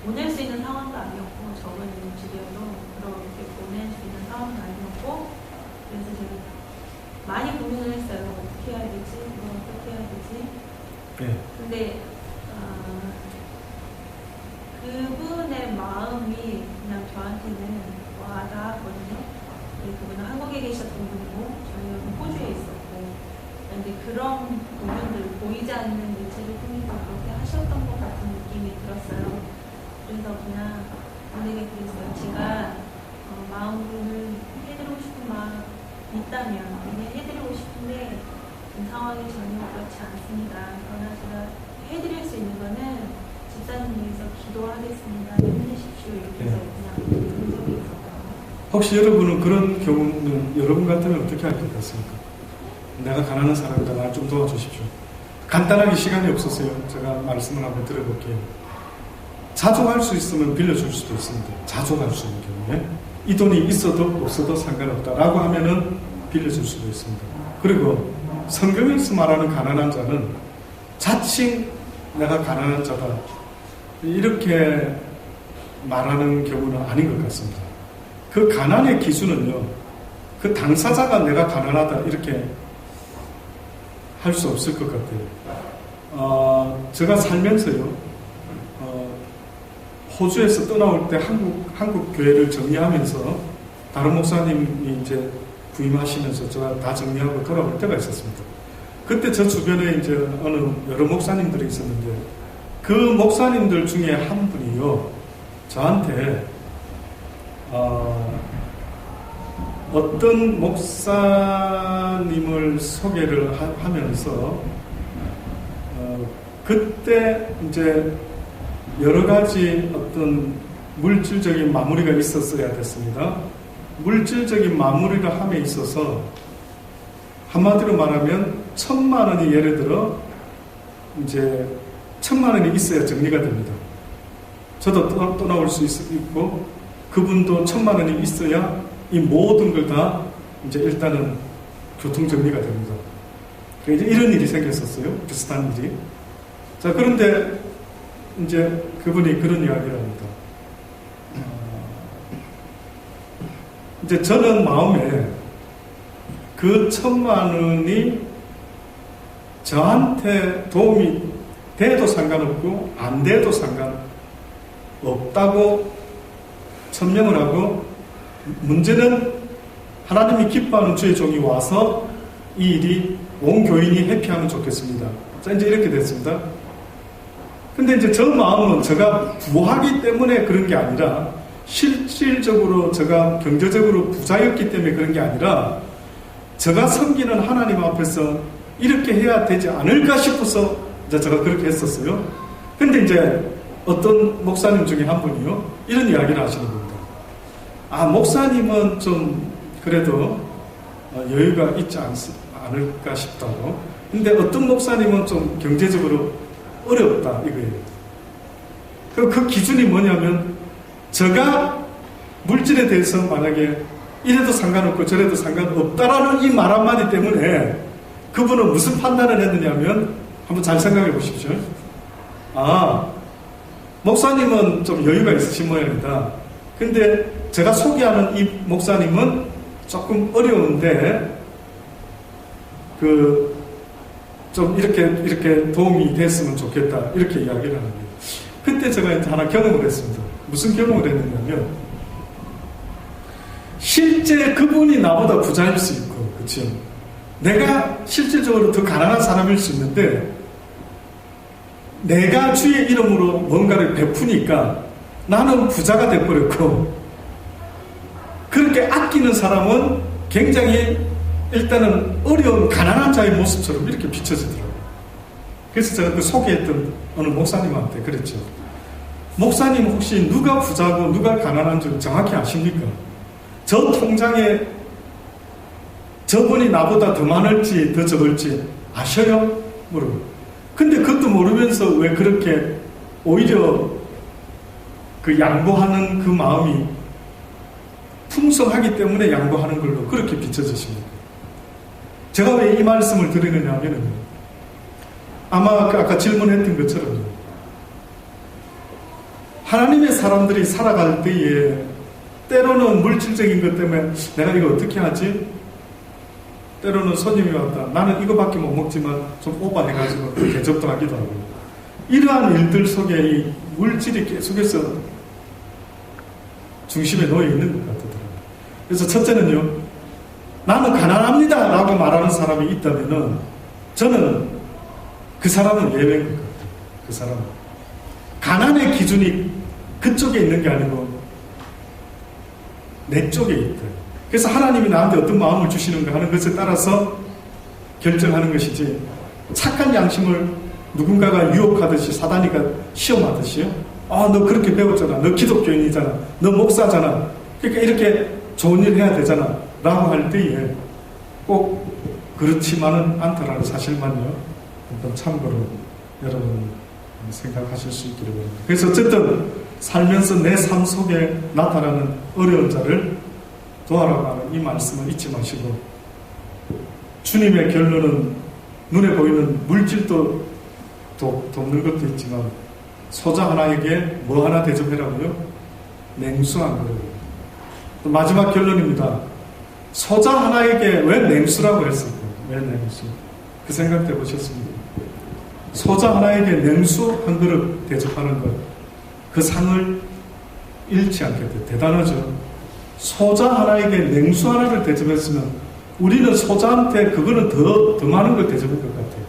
보낼 수 있는 상황도 아니었고 적은 집이어도 그렇게 보낼 수 있는 상황도 아니었고 그래서 제가 많이 고민을 했어요. 어떻게 해야 되지? 이거 어떻게 해야 되지? 예. 근데 그분의 마음이 그냥 저한테는 와닿았거든요. 그분은 한국에 계셨던 분이고 저는 호주에 있었고 근데 그런 부분들 보이지 않는 매체를 통해서 그렇게 하셨던 것 같은 느낌이 들었어요. 그래서 그냥 분에게 그랬어요. 제가 마음을 해드리고 싶은 마음 있다면 그냥 해드리고 싶은데 지금 상황이 전혀 그렇지 않습니다. 그러나 제가 해드릴 수 있는 거는 집사님 위해서 기도하겠습니다. 힘내십시오. 이렇게 해서 그냥 그런 적이 있었거든요. 혹시 여러분은 그런 경우는 여러분 같으면 어떻게 할 것 같습니까? 내가 가난한 사람이다. 날 좀 도와주십시오. 간단하게 시간이 없어서요. 제가 말씀을 한번 드려볼게요. 자족할 수 있으면 빌려줄 수도 있습니다. 자족할 수 있는 경우에. 이 돈이 있어도 없어도 상관없다라고 하면은 빌려줄 수도 있습니다. 그리고 성경에서 말하는 가난한 자는 자칭 내가 가난한 자다. 이렇게 말하는 경우는 아닌 것 같습니다. 그 가난의 기준은요, 그 당사자가 내가 가난하다 이렇게 할 수 없을 것 같아요. 제가 살면서요, 호주에서 떠나올 때 한국 교회를 정리하면서 다른 목사님이 이제 부임하시면서 제가 다 정리하고 돌아올 때가 있었습니다. 그때 저 주변에 이제 어느 여러 목사님들이 있었는데 그 목사님들 중에 한 분이요, 저한테 어떤 목사님을 소개를 하면서 그때 이제 여러 가지 어떤 물질적인 마무리가 있었어야 됐습니다. 물질적인 마무리를 함에 있어서 한마디로 말하면 1,000만 원이 예를 들어 이제 1,000만 원이 있어야 정리가 됩니다. 저도 떠나올 수 있고 그분도 1,000만 원이 있어야 이 모든 걸 다 이제 일단은 교통 정리가 됩니다. 이제 이런 일이 생겼었어요. 비슷한 일이. 자, 그런데 이제 그분이 그런 이야기를 합니다. 이제 저는 마음에 그 1,000만 원이 저한테 도움이 돼도 상관없고 안 돼도 상관없다고 천명을 하고, 문제는 하나님이 기뻐하는 주의 종이 와서 이 일이 온 교인이 회피하면 좋겠습니다. 자, 이제 이렇게 됐습니다. 근데 이제 저 마음은 제가 부하기 때문에 그런 게 아니라 실질적으로 제가 경제적으로 부자였기 때문에 그런 게 아니라 제가 섬기는 하나님 앞에서 이렇게 해야 되지 않을까 싶어서 이제 제가 그렇게 했었어요. 근데 이제 어떤 목사님 중에 한 분이요, 이런 이야기를 하시는 겁니다. 목사님은 좀 그래도 여유가 있지 않을까 싶다고. 근데 어떤 목사님은 좀 경제적으로 어렵다 이거예요. 그 기준이 뭐냐면 제가 물질에 대해서 만약에 이래도 상관없고 저래도 상관없다라는 이 말 한마디 때문에 그분은 무슨 판단을 했느냐면, 한번 잘 생각해 보십시오. 목사님은 좀 여유가 있으신 모양이다. 근데 제가 소개하는 이 목사님은 조금 어려운데 좀 이렇게 도움이 됐으면 좋겠다, 이렇게 이야기를 하는 거예요. 그때 제가 이제 하나 경험을 했습니다. 무슨 경험을 했느냐면, 실제 그분이 나보다 부자일 수 있고, 그렇죠? 내가 실질적으로 더 가난한 사람일 수 있는데 내가 주의 이름으로 뭔가를 베푸니까 나는 부자가 돼버렸고, 그렇게 아끼는 사람은 굉장히 일단은 어려운 가난한 자의 모습처럼 이렇게 비춰지더라고요. 그래서 제가 그 소개했던 어느 목사님한테 그랬죠. 목사님 혹시 누가 부자고 누가 가난한 줄 정확히 아십니까? 저 통장에 저분이 나보다 더 많을지 더 적을지 아셔요? 모르고. 근데 그것도 모르면서 왜 그렇게 오히려 그 양보하는 그 마음이 풍성하기 때문에 양보하는 걸로 그렇게 비춰지십니다. 제가 왜 이 말씀을 드리느냐 하면, 아마 아까 질문했던 것처럼 하나님의 사람들이 살아갈 때에 때로는 물질적인 것 때문에 내가 이거 어떻게 하지? 때로는 손님이 왔다. 나는 이거밖에 못 먹지만 좀 오버해가지고 대접도 하기도 하고. 이러한 일들 속에 이 물질이 계속해서 중심에 놓여 있는 것 같더라고요. 그래서 첫째는요, 나는 가난합니다 라고 말하는 사람이 있다면은 저는 그 사람은 예외인 것 같아요. 그 사람은. 가난의 기준이 그쪽에 있는 게 아니고 내 쪽에 있다. 그래서 하나님이 나한테 어떤 마음을 주시는가 하는 것에 따라서 결정하는 것이지, 착한 양심을 누군가가 유혹하듯이 사단이가 시험하듯이요. 너 그렇게 배웠잖아. 너 기독교인이잖아. 너 목사잖아. 그러니까 이렇게 좋은 일 해야 되잖아. 라고 할 때에 꼭 그렇지만은 않다라는 사실만요 한번 참고로 여러분 생각하실 수 있기를 바랍니다. 그래서 어쨌든 살면서 내 삶 속에 나타나는 어려운 자를 도와라고 하는 이 말씀을 잊지 마시고, 주님의 결론은 눈에 보이는 물질도 돕는 것도 있지만 소자 하나에게 뭐 하나 대접해라고요? 냉수 한 그릇. 또 마지막 결론입니다. 소자 하나에게 왜 냉수라고 했을까요? 왜 냉수? 그 생각 해보셨습니까? 소자 하나에게 냉수 한 그릇 대접하는 것, 그 상을 잃지 않게 돼. 대단하죠. 소자 하나에게 냉수 하나를 대접했으면 우리는 소자한테 그거는 더 많은 걸 대접할 것 같아요.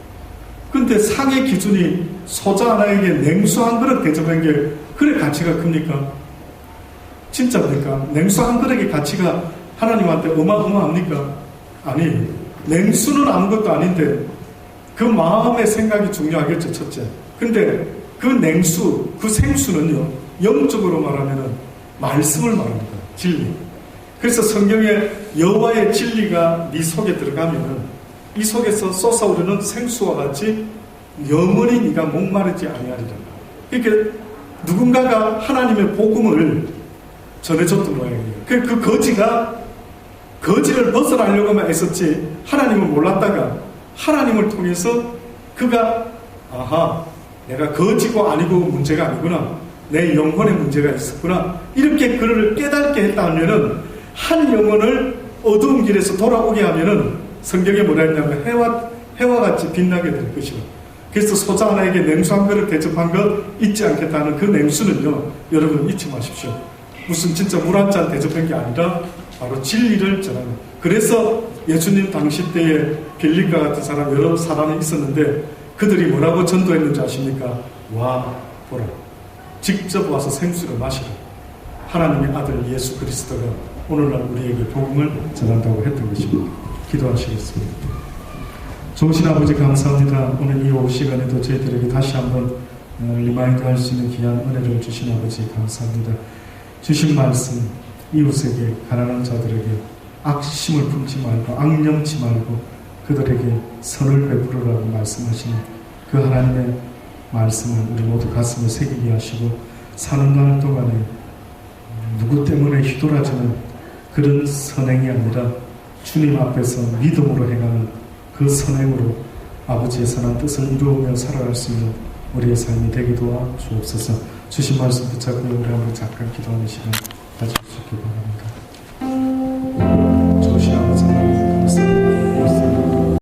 근데 상의 기준이 소자 하나에게 냉수 한 그릇 대접한 게 그래 가치가 큽니까? 진짜입니까? 냉수 한 그릇의 가치가 하나님한테 어마어마합니까? 아니, 냉수는 아무것도 아닌데 그 마음의 생각이 중요하겠죠, 첫째. 근데 그 냉수, 그 생수는요, 영적으로 말하면 말씀을 말합니다. 진리. 그래서 성경에 여호와의 진리가 네 속에 들어가면은 이 속에서 솟아오르는 생수와 같이 영원히 네가 목마르지 아니하리라. 그러니까 누군가가 하나님의 복음을 전해줬던 모양이에요. 그 거지를 벗어나려고만 애썼지 하나님을 몰랐다가 하나님을 통해서 그가 아하, 내가 거지고 아니고 문제가 아니구나, 내 영혼의 문제가 있었구나, 이렇게 그를 깨닫게 했다 하면은 한 영혼을 어두운 길에서 돌아오게 하면은 성경에 뭐라 했냐면 해와 같이 빛나게 될 것이다. 그래서 소자 하나에게 냉수 한 그릇 대접한 것 잊지 않겠다는 그 냉수는요, 여러분 잊지 마십시오. 무슨 진짜 물 한 잔 대접한 게 아니라 바로 진리를 전하는. 그래서 예수님 당시 때에 빌립과 같은 사람 여러 사람이 있었는데 그들이 뭐라고 전도했는지 아십니까? 와 보라, 직접 와서 생수를 마시라. 하나님의 아들 예수 그리스도가 오늘날 우리에게 복음을 전한다고 했던 것입니다. 기도하시겠습니다. 좋으신 아버지 감사합니다. 오늘 이 오후 시간에도 저희들에게 다시 한번 리마인드 할 수 있는 귀한 은혜를 주신 아버지 감사합니다. 주신 말씀, 이웃에게, 가난한 자들에게 악심을 품지 말고 악념치 말고 그들에게 선을 베풀으라고 말씀하시는 그 하나님의 말씀을 우리 모두 가슴에 새기게 하시고, 사는 날 동안에 누구 때문에 휘둘러지는 그런 선행이 아니라 주님 앞에서 믿음으로 행하는 그 선행으로 아버지의 선한 뜻을 이루며 살아갈 수 있는 우리의 삶이 되게 도와 주옵소서. 주신 말씀 붙잡고 우리 한번 잠깐 기도하는 시간 가질 수 있게 바랍니다.